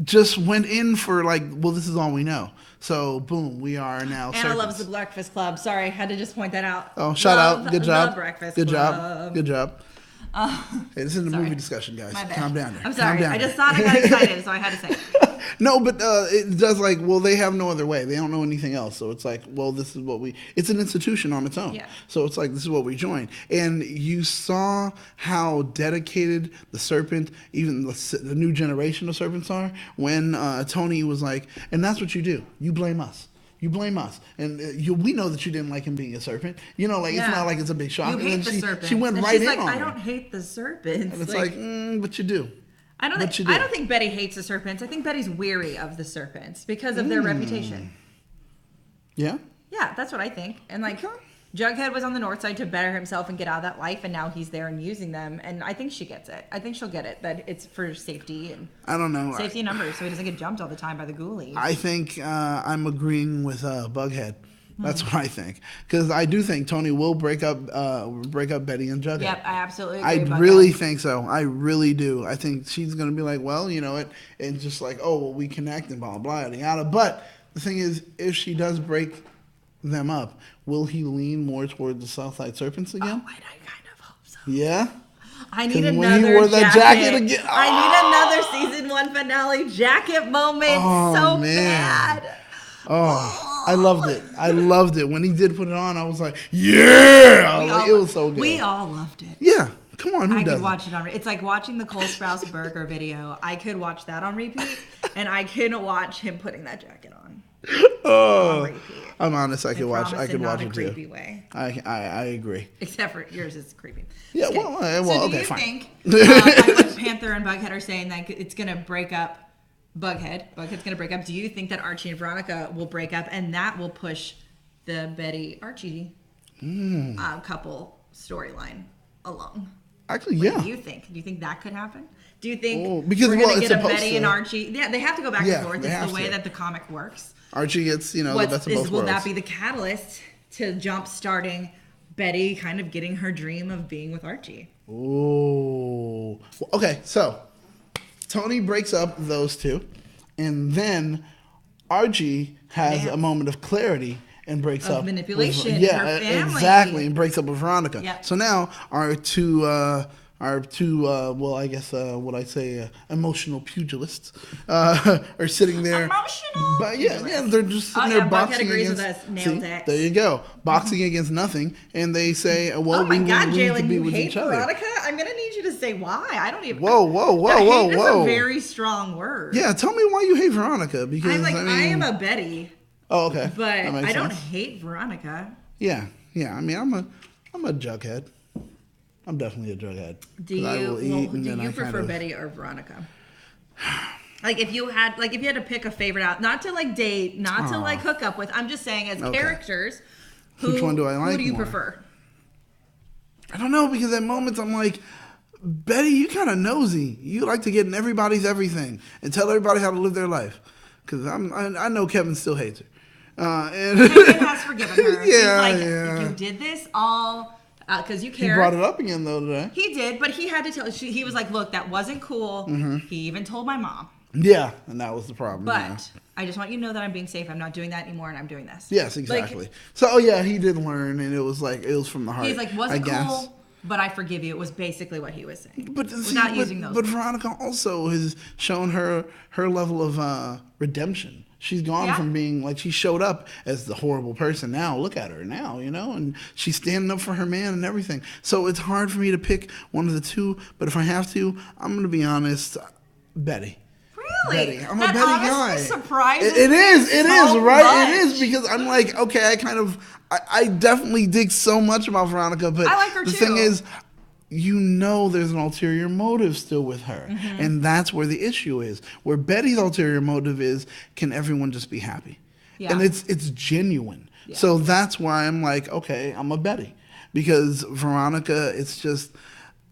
just went in for like, well, this is all we know. So, boom, we are now Anna serpents. loves the Breakfast Club. Sorry, had to just point that out. Oh, shout out. Good job. Good job. Hey, this is a movie discussion, guys. Calm down there. I'm sorry. I just thought I got excited, so I had to say it. No, but it does like, well, they have no other way. They don't know anything else. So it's like, well, this is what it's an institution on its own. Yeah. So it's like, this is what we join. And you saw how dedicated the serpent, even the new generation of serpents are, when Toni was like, and that's what you do. You blame us. You blame us, and we know that you didn't like him being a serpent. It's not like it's a big shock. You hate the serpents. She went right in on him. I don't hate the serpents. And it's like, but you do. I don't think Betty hates the serpents. I think Betty's weary of the serpents because of their reputation. Yeah? Yeah, that's what I think. And like, Jughead was on the north side to better himself and get out of that life, and now he's there and using them. And I think she gets it. I think she'll get it, that it's for safety and I don't know. Safety and numbers, so he doesn't get jumped all the time by the ghoulies. I think I'm agreeing with Bughead. That's what I think, because I do think Toni will break up Betty and Jughead. Yep, I absolutely agree. I really think so. I really do. I think she's gonna be like, well, you know what, and just like, oh, well, we connect and blah blah yada yada. But the thing is, if she does break them up, will he lean more toward the Southside Serpents again? Oh, I kind of hope so. Yeah? I need When another he wore that jacket again. I need another season 1 finale jacket moment so bad. Oh, I loved it. I loved it. When he did put it on, I was like, yeah! It was so good. We all loved it. Yeah. Come on, who doesn't? I could watch it on. It's like watching the Cole Sprouse burger video. I could watch that on repeat, and I couldn't watch him putting that jacket on. Oh, on repeat. I'm honest. I could watch it in a too. Creepy way. I agree. Except for yours is creepy. Yeah. Well. So Okay. Fine. Think, like Panther and Bughead are saying that it's gonna break up. Bughead's gonna break up. Do you think that Archie and Veronica will break up, and that will push the Betty Archie couple storyline along? Actually, yeah. What do you think? Do you think that could happen? Do you think because, we're going to get a supposed Betty and Archie? Yeah, they have to go back and forth. It's the way that the comic works. Archie gets, the best of both worlds. Will that be the catalyst to jump starting Betty kind of getting her dream of being with Archie? Oh. Okay, so Toni breaks up those two, and then Archie has a moment of clarity and breaks up manipulation. With, her family. Exactly, and breaks up with Veronica. Yep. So now our two well, I guess would I say emotional pugilists are sitting there. Emotional. But yeah, they're just sitting there boxing agrees against. With us. Nailed it. There you go, boxing against nothing, and they say, "Well, oh my God, we need to Jalen, be you with hate each other." Veronica? I'm gonna need you to say why. I don't even. Whoa! Hate is a very strong word. Yeah, tell me why you hate Veronica. Because I'm like, I am a Betty. Oh, okay. But I don't sense. hate Veronica. Yeah. I mean, I'm a jughead. I'm definitely a jughead. Do you prefer Betty or Veronica? Like if you had to pick a favorite out, not to like date, not to like hook up with. I'm just saying as characters. Which one do I like? Who do you more? prefer? I don't know, because at moments I'm like, Betty, you kind of nosy. You like to get in everybody's everything and tell everybody how to live their life. Because I know Kevin still hates her. And Kevin has forgiven her. Yeah, He's like, you did this all because you care. He brought it up again though today. He did, but he had to tell. He was like, "Look, that wasn't cool." Mm-hmm. He even told my mom. Yeah, and that was the problem. But I just want you to know that I'm being safe. I'm not doing that anymore, and I'm doing this. Yes, exactly. So he did learn, and it was from the heart. He's like, wasn't cool, but I forgive you. It was basically what he was saying. But Veronica also has shown her level of redemption. She's gone from being like, she showed up as the horrible person. Now look at her now, and she's standing up for her man and everything. So it's hard for me to pick one of the two. But if I have to, I'm going to be honest, Betty. Really? Betty. I'm a Betty guy. Surprising. It is, right? Much. It is, because I'm like, okay, I definitely dig so much about Veronica, but I like her the too. thing is, there's an ulterior motive still with her. Mm-hmm. And that's where the issue is. Where Betty's ulterior motive is, can everyone just be happy? Yeah. And it's genuine. Yeah. So that's why I'm like, okay, I'm a Betty. Because Veronica, it's just,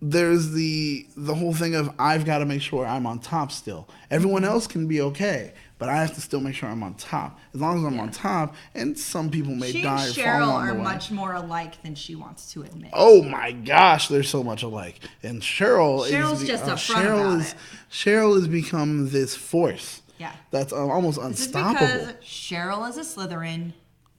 there's the whole thing of, I've got to make sure I'm on top still. Everyone else can be okay, but I have to still make sure I'm on top. As long as I'm on top, and some people may die or fall along the way. She and Cheryl are much more alike than she wants to admit. Oh my gosh, they're so much alike. And Cheryl's just upfront about it. Cheryl has become this force. Yeah. That's almost unstoppable. This is because Cheryl is a Slytherin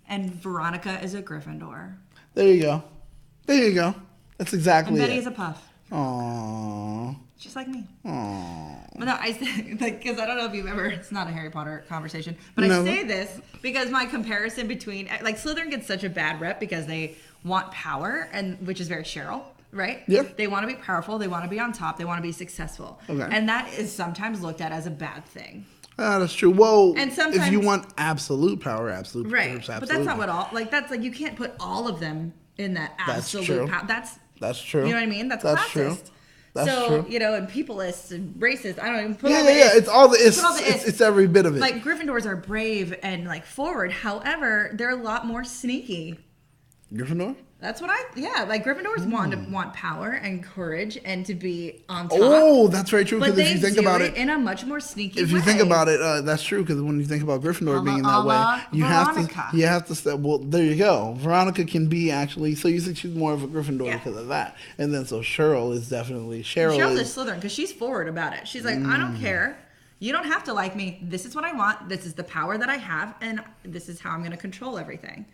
and Veronica is a Gryffindor. There you go. That's exactly it. And Betty is a Puff. Aww. Just like me. Aww. But no, I say, because I don't know if you've ever, it's not a Harry Potter conversation, but I say this because my comparison between, like, Slytherin gets such a bad rep because they want power, and which is very Cheryl, right? Yeah. They want to be powerful, they want to be on top, they want to be successful. Okay. And that is sometimes looked at as a bad thing. That's true. Well, and sometimes, if you want absolute power, right. Absolutely. But that's not what that's like, you can't put all of them in that absolute power. That's true. You know what I mean? That's classist. True. That's true. And peopleists and racists, I don't even put all the ifs. It's all the ifs. It's every bit of it. Like, Gryffindors are brave and, like, forward. However, they're a lot more sneaky. Gryffindor? That's what like, Gryffindors want power and courage and to be on top. Oh, that's very true. But if you think about it in a much more sneaky way. If you think about it, that's true. Because when you think about Gryffindor being that way, you have to step. Well, there you go. Veronica can be actually. So you think she's more of a Gryffindor because of that, and then so Cheryl is definitely Cheryl's a Slytherin because she's forward about it. She's like, I don't care. You don't have to like me. This is what I want. This is the power that I have, and this is how I'm going to control everything.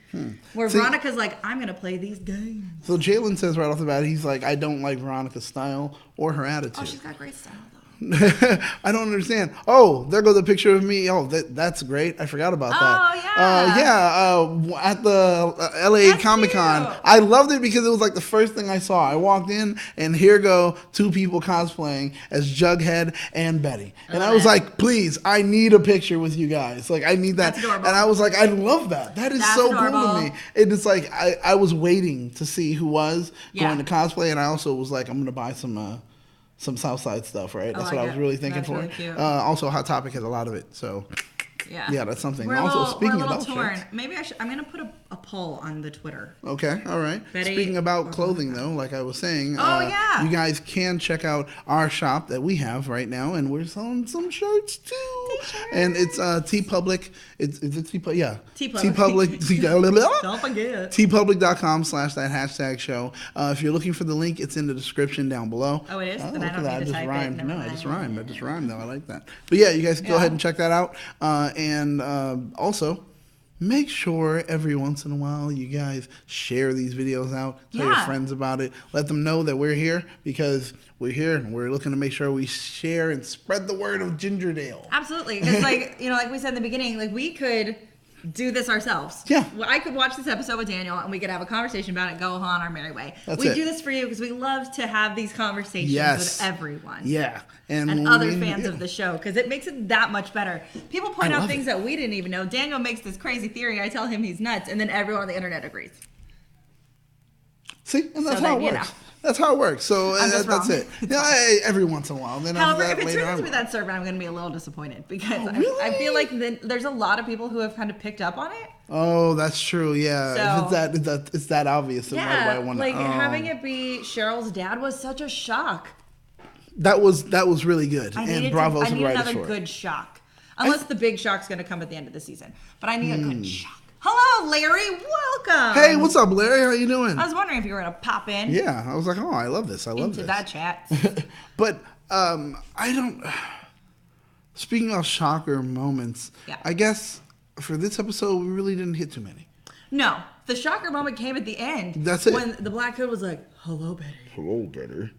Where Veronica's like, I'm going to play these games. So Jalen says right off the bat, he's like, I don't like Veronica's style or her attitude. Oh, she's got great style, though. I don't understand. Oh, there goes a picture of me. Oh, that's great. I forgot about that. Oh, yeah. At the LA Comic Con. I loved it because it was like the first thing I saw. I walked in and here go two people cosplaying as Jughead and Betty. And I was like, please, I need a picture with you guys. Like, I need that. That's adorable. And I was like, I love that. That is so cool to me. It is like, I was waiting to see who was going to cosplay. And I also was like, I'm going to buy some Southside stuff, right? That's what I was really thinking for. Really cute. Also, Hot Topic has a lot of it, so yeah, that's something. We're also, speaking about torn. Maybe I'm gonna put a poll on the Twitter. Okay, all right. Betty, speaking about clothing, though, like I was saying, you guys can check out our shop that we have right now, and we're selling some shirts too. T-shirts. And it's TeePublic. It's TeePublic. Yeah. TeePublic. Don't forget. TeePublic.com/that #show. If you're looking for the link, it's in the description down below. Oh, it is. Then I don't need to type rhymed. it. No, it just rhymed. It just rhymed though. I like that. But yeah, you guys can go ahead and check that out. And also, make sure every once in a while you guys share these videos out. Tell your friends about it. Let them know that we're here because we're here and we're looking to make sure we share and spread the word of Gingerdale. Absolutely. Because like we said in the beginning, like we could do this ourselves. Yeah. Well, I could watch this episode with Daniel and we could have a conversation about it, go on our merry way. That's we it. do this for you because we love to have these conversations with everyone. Yeah. And other fans of the show because it makes it that much better. People point out things that we didn't even know. Daniel makes this crazy theory. I tell him he's nuts and then everyone on the internet agrees. See? And that's how it works. That's how it works. So that's it. Every once in a while. Then however, if it turns out to be that servant, I'm going to be a little disappointed because I feel like there's a lot of people who have kind of picked up on it. Oh, that's true. Yeah, so, if it's that obvious. Then why do I want to? Like having it be Cheryl's dad was such a shock. That was really good. And bravo to the writers for it. I need another good shock. Unless the big shock's going to come at the end of the season, but I need a good shock. Hello, Larry. Welcome. Hey, what's up, Larry? How you doing? I was wondering if you were going to pop in. Yeah, I was like, oh, I love this. I love this. Into that chat. But I don't. Speaking of shocker moments, I guess for this episode we really didn't hit too many. No, the shocker moment came at the end. That's it. When the Black Hood was like, "Hello, Betty." Hello, Betty.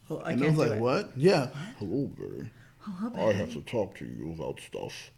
Oh, and I was like, "What?" Yeah. Hello, Betty. Hello, Betty. I have to talk to you about stuff.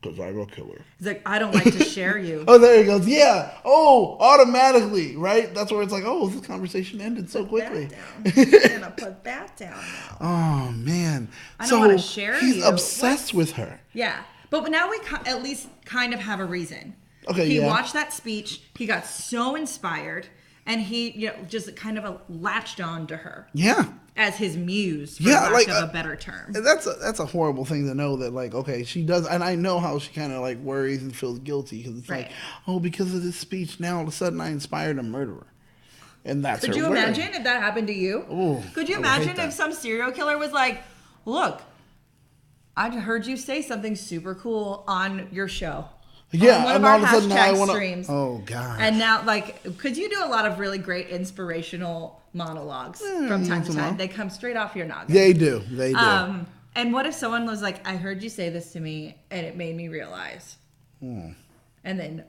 Because I'm a killer. He's like, I don't like to share you. Oh, there he goes. Yeah. Oh, automatically, right? That's where it's like, oh, this conversation ended so quickly. I'm going to put that down now. Oh, man. I don't want to share he's obsessed with her. Yeah. But now we at least kind of have a reason. Okay, He watched that speech. He got so inspired. And he, just kind of latched on to her. Yeah. As his muse, for lack of a better term. That's a horrible thing to know that, like, okay, she does, and I know how she kind of, like, worries and feels guilty, because it's like, oh, because of this speech, now all of a sudden I inspired a murderer. And that's Could you imagine if that happened to you? Ooh, Could you imagine if some serial killer was like, look, I heard you say something super cool on your show. Yeah, one of our hashtag streams. Oh, God. And now, like, because you do a lot of really great inspirational monologues from time to time. They come straight off your noggin. They do. They do. And what if someone was like, I heard you say this to me, and it made me realize. And then ...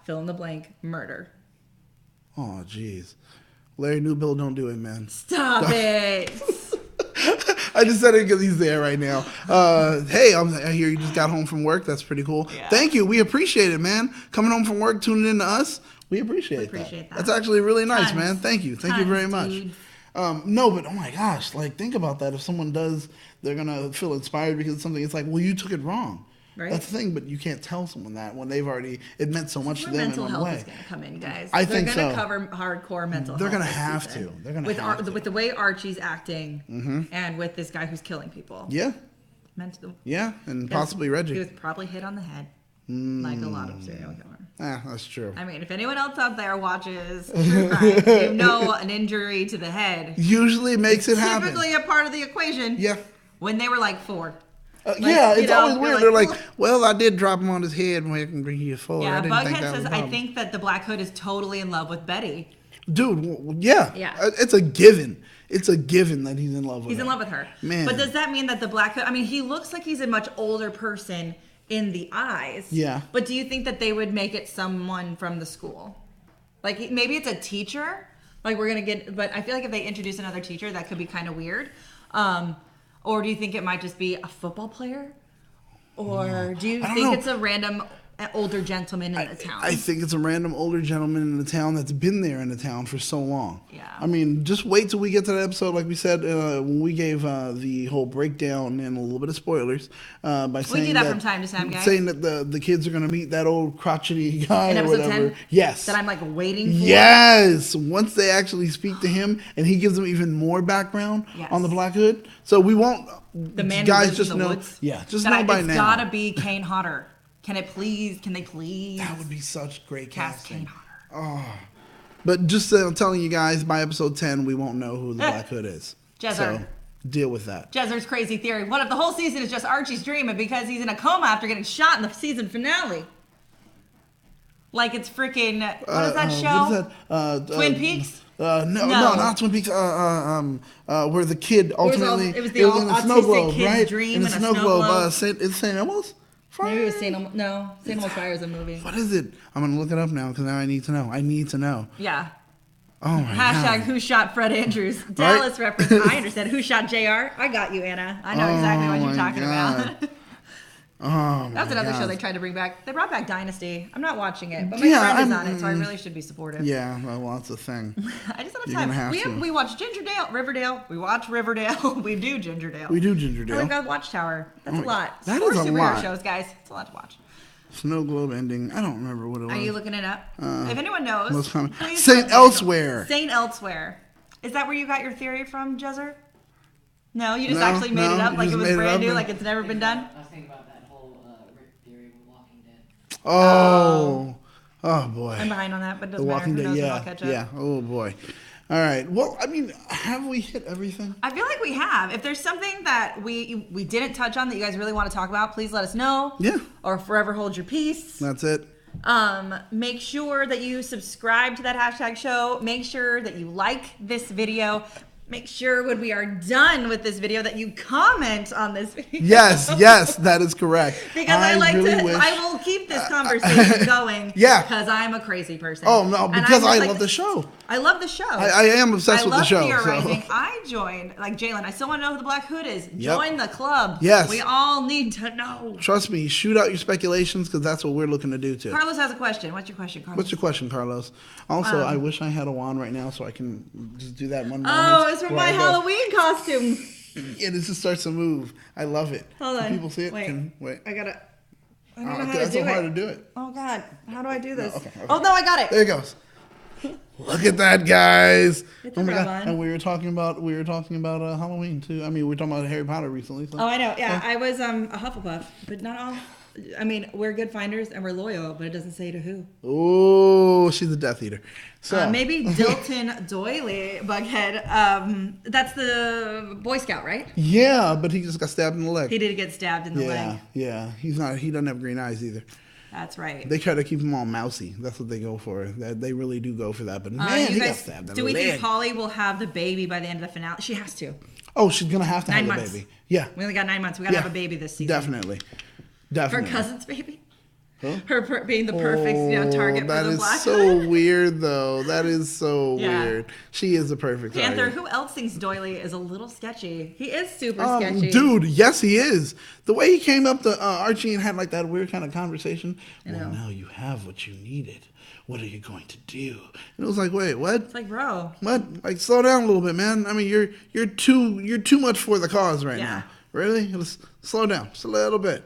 fill in the blank, murder. Oh, jeez. Larry Newbill, don't do it, man. Stop it. I just said it because he's there right now. Hey, I hear you just got home from work. That's pretty cool. Yeah. Thank you. We appreciate it, man. Coming home from work, tuning in to us. We appreciate that. That's actually really nice, man. Thank you. Thank you very much. No, but oh my gosh, like think about that. If someone does, they're going to feel inspired because of something. It's like, well, you took it wrong. Right. That's the thing, but you can't tell someone that when they've already, it meant so much to them in one way. Mental health is going to come in, guys. I think so. They're going to cover hardcore mental health. They're going to have to. They're going to have to. With the way Archie's acting and with this guy who's killing people. Yeah. Yeah, and possibly Reggie. He was probably hit on the head, like a lot of serial killers. Yeah, that's true. I mean, if anyone else out there watches true crime, you know an injury to the head usually makes it happen. Typically a part of the equation. Yeah. When they were like 4. Yeah, it's always weird. They're like, well, I did drop him on his head when I can bring you 4. Yeah, I didn't Bughead says, I think that the Black Hood is totally in love with Betty. Dude, yeah. Yeah. It's a given. It's a given that he's in love with her. He's in love with her. Man. But does that mean that the Black Hood, I mean, he looks like he's a much older person in the eyes. Yeah. But do you think that they would make it someone from the school? Like, maybe it's a teacher. Like, we're going to get, but I feel like if they introduce another teacher, that could be kind of weird. Or do you think it might just be a football player? Or do you think it's a random older gentleman in the town? I think it's a random older gentleman in the town that's been there in the town for so long. Yeah. I mean, just wait till we get to that episode. Like we said, when we gave the whole breakdown and a little bit of spoilers by saying we do that from time to time, guys. Saying that the kids are going to meet that old crotchety guy in or episode whatever. 10? Yes. That I'm like waiting for? Yes. Once they actually speak to him and he gives them even more background on the Black Hood. So we won't, the man guys who lives just in the know. woods? Yeah, just that know by it's now. It's gotta be Kane Hodder. Can they please? That would be such great cast casting. Kane Hodder. Oh. But just telling you guys, by episode 10, we won't know who the Black Hood is. Jezzer. So deal with that. Jezzer's crazy theory. What if the whole season is just Archie's dream and because he's in a coma after getting shot in the season finale? Like it's freaking, what is that show? What is that? Twin Peaks? No, not Twin Peaks. Where the kid ultimately it was the in the snow autistic globe, kid's right? dream in the in a snow snow globe. globe. Is St. Elmo's? Maybe it was St. Elmo's. No, St. Elmo's Fire is a movie. What is it? I'm gonna look it up now because now I need to know. I need to know. Yeah. Oh my Hashtag God. who shot Fred Andrews. Dallas reference. I understand. Who shot JR? I got you, Anna. I know exactly what you're talking about. Oh, That was another God. show they tried to bring back. They brought back Dynasty. I'm not watching it, but my friend is on it, so I really should be supportive. Yeah, well, that's the thing. I just don't You're have gonna have time. to. We watch Riverdale. We watch Riverdale. We do Gingerdale. We do And Gingerdale. we've got Watchtower. That's a lot. That Four is a superhero lot. shows, guys. It's a lot to watch. Snow globe ending. I don't remember what it was. Are you looking it up? If anyone knows, Most common. please Saint let me know. Elsewhere. Saint Elsewhere. Is that where you got your theory from, Jezzer? No, you just No, actually made it up you like it just was made it brand up new, and- like it's never been done? I was thinking about that whole Rick theory with Walking Dead. Oh boy. I'm behind on that, but it The doesn't matter. Walking Who Dead. knows when Yeah. I'll catch up. Yeah. Oh boy. All right. Well, I mean, have we hit everything? I feel like we have. If there's something that we didn't touch on that you guys really want to talk about, please let us know. Yeah. Or forever hold your peace. That's it. Make sure that you subscribe to that hashtag show. Make sure that you like this video. Make sure when we are done with this video that you comment on this video. Yes, that is correct. Because I will keep this conversation going. Yeah. Because I'm a crazy person. Oh no, And because I'm I just love the show. I love the show. I am obsessed with the show. I love so. theorizing. I joined, like Jalen, I still want to know who the Black Hood is. Join the club. Yes. We all need to know. Trust me, shoot out your speculations because that's what we're looking to do too. Carlos has a question. What's your question, Carlos? What's your question, Carlos? Also, I wish I had a wand right now so I can just do that one moment. Oh, it's from where my I go, Halloween costume. Yeah, this just starts to move. I love it. Hold on. Can people see it? Wait. Wait. I don't know Oh, how to that's do so hard it. to do it. Oh, God. How do I do this? okay. Oh, no, I got it. There it goes. Look at that, guys! It's Oh my a god! rub-on. And we were talking about Halloween too. I mean, we were talking about Harry Potter recently. So. Oh, I know. Yeah, I was a Hufflepuff, but not all. I mean, we're good finders and we're loyal, but it doesn't say to who. Oh, she's a Death Eater. So Maybe Dilton Doily, Bughead. That's the Boy Scout, right? yeah, but he just got stabbed in the leg. He did get stabbed in the leg. Yeah. He doesn't have green eyes either. That's right. They try to keep him all mousy. That's what they go for. They really do go for that. But man, he got stabbed in the do we leg. think Polly will have the baby by the end of the finale? She has to. Oh, she's gonna have to 9 have months. a baby. Yeah, We only got 9 months. We got to Yeah. have a baby this season. definitely. Her cousin's baby. Huh? Her being the perfect target for that the is Black so Hood. weird, though. That is so Yeah. weird. She is the perfect Panther, target. who else thinks Doily is a little sketchy? He is super sketchy. Dude, yes, he is. The way he came up to Archie and had like that weird kind of conversation. Well, now you have what you needed. What are you going to do? And it was like, wait, what? It's like, bro. What? Like, slow down a little bit, man. I mean, you're too much for the cause right Yeah. now. Really? Let's slow down, just a little bit,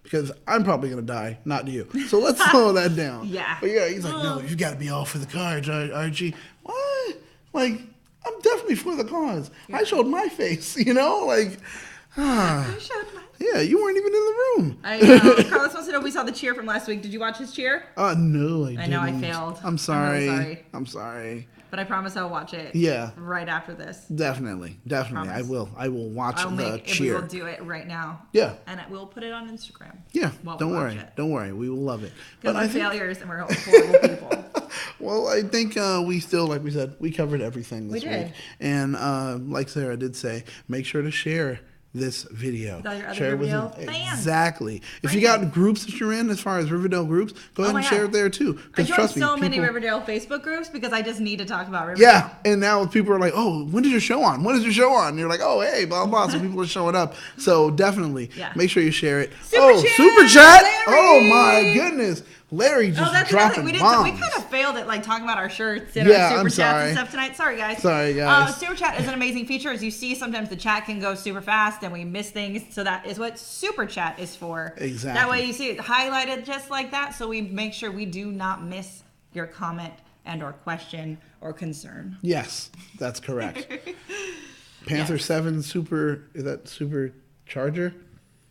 because I'm probably gonna die, not you. So let's slow that down. Yeah. But yeah, he's like, no, you got to be all for the cause, Archie. What? Like, I'm definitely for the cause. I showed my face, like. I showed my. Yeah, you weren't even in the room. I know. Carlos wants to know if we saw the cheer from last week. Did you watch his cheer? No, I didn't. I know I failed. I'm sorry. I'm really sorry. I'm sorry. But I promise I'll watch it. Yeah. Right after this. Definitely. Promise. I will watch I'll the make it. We cheer. will do it right now. Yeah. And we'll put it on Instagram. Yeah. While we Don't watch worry. it. Don't worry. We will love it. Because But we're failures and we're horrible people. Well, I think we still, like we said, we covered everything this week. And like Sarah did say, make sure to share this video. With all your other share Riverdale with fans. Exactly. If you got groups that you're in, as far as Riverdale groups, go ahead and share it there too. I joined so many Riverdale Facebook groups because I just need to talk about Riverdale. Yeah, and now people are like, oh, when is your show on? When is your show on? And you're like, oh, hey, blah, blah. So people are showing up. So definitely make sure you share it. Super chat. Larry! Oh, my goodness. Larry just dropping bombs. We kind of failed at like talking about our shirts and our super chats and stuff tonight. Sorry, guys. Super chat is an amazing feature. As you see, sometimes the chat can go super fast and we miss things. So that is what super chat is for. Exactly. That way you see it highlighted just like that. So we make sure we do not miss your comment and or question or concern. Yes, that's correct. Panther 7 Super, is that Supercharger?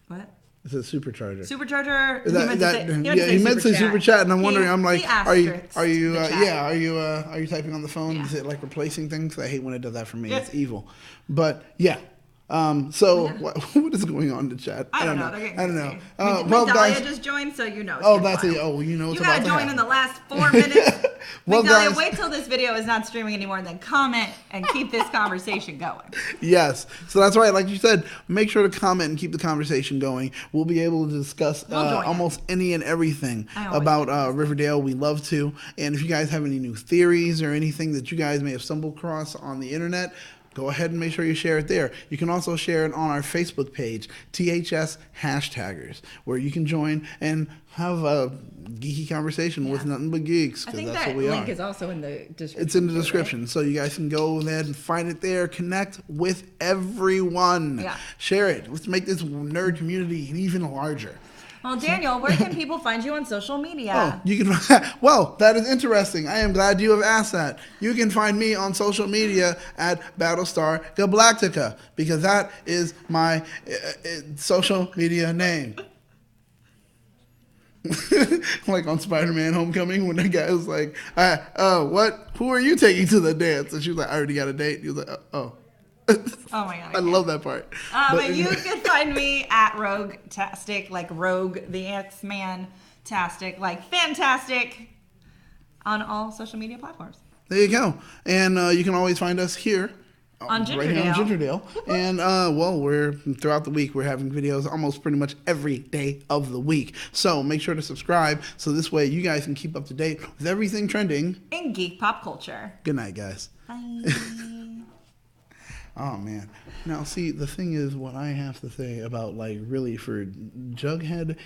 What? It's a supercharger. Supercharger. He meant to say super chat, and I'm wondering. I'm like, are you typing on the phone? Yeah. Is it like replacing things? I hate when it does that for me. It's evil. But yeah. What is going on in the chat? I don't know. I don't know. Well, Dahlia just joined, so you know. Oh, that's it. Oh, you know what's about to happen. You gotta join in the last 4 minutes. Well, Dahlia, wait till this video is not streaming anymore, and then comment and keep this conversation going. Yes. So that's right. Like you said, make sure to comment and keep the conversation going. We'll be able to discuss almost any and everything about Riverdale. We love to. And if you guys have any new theories or anything that you guys may have stumbled across on the internet, go ahead and make sure you share it there. You can also share it on our Facebook page, THS Hashtaggers, where you can join and have a geeky conversation with nothing but geeks. I think that's that what we link are. is also in the description. It's in the description, right? So you guys can go ahead and find it there. Connect with everyone. Yeah. Share it. Let's make this nerd community even larger. Well, Daniel, where can people find you on social media? Oh, you can. Well, that is interesting. I am glad you have asked that. You can find me on social media at Battlestar Galactica because that is my social media name. Like on Spider-Man Homecoming when the guy was like, what? Who are you taking to the dance? And she was like, I already got a date. He was like, oh. Oh my god! I love that part. But you can find me at Rogue-tastic, like Rogue the X-Man tastic, like fantastic, on all social media platforms. There you go, and you can always find us here on Gingerdale. Right here on Gingerdale. And we're throughout the week we're having videos almost pretty much every day of the week. So make sure to subscribe so this way you guys can keep up to date with everything trending in geek pop culture. Good night, guys. Bye. Oh, man. Now, see, the thing is what I have to say about, like, really for Jughead.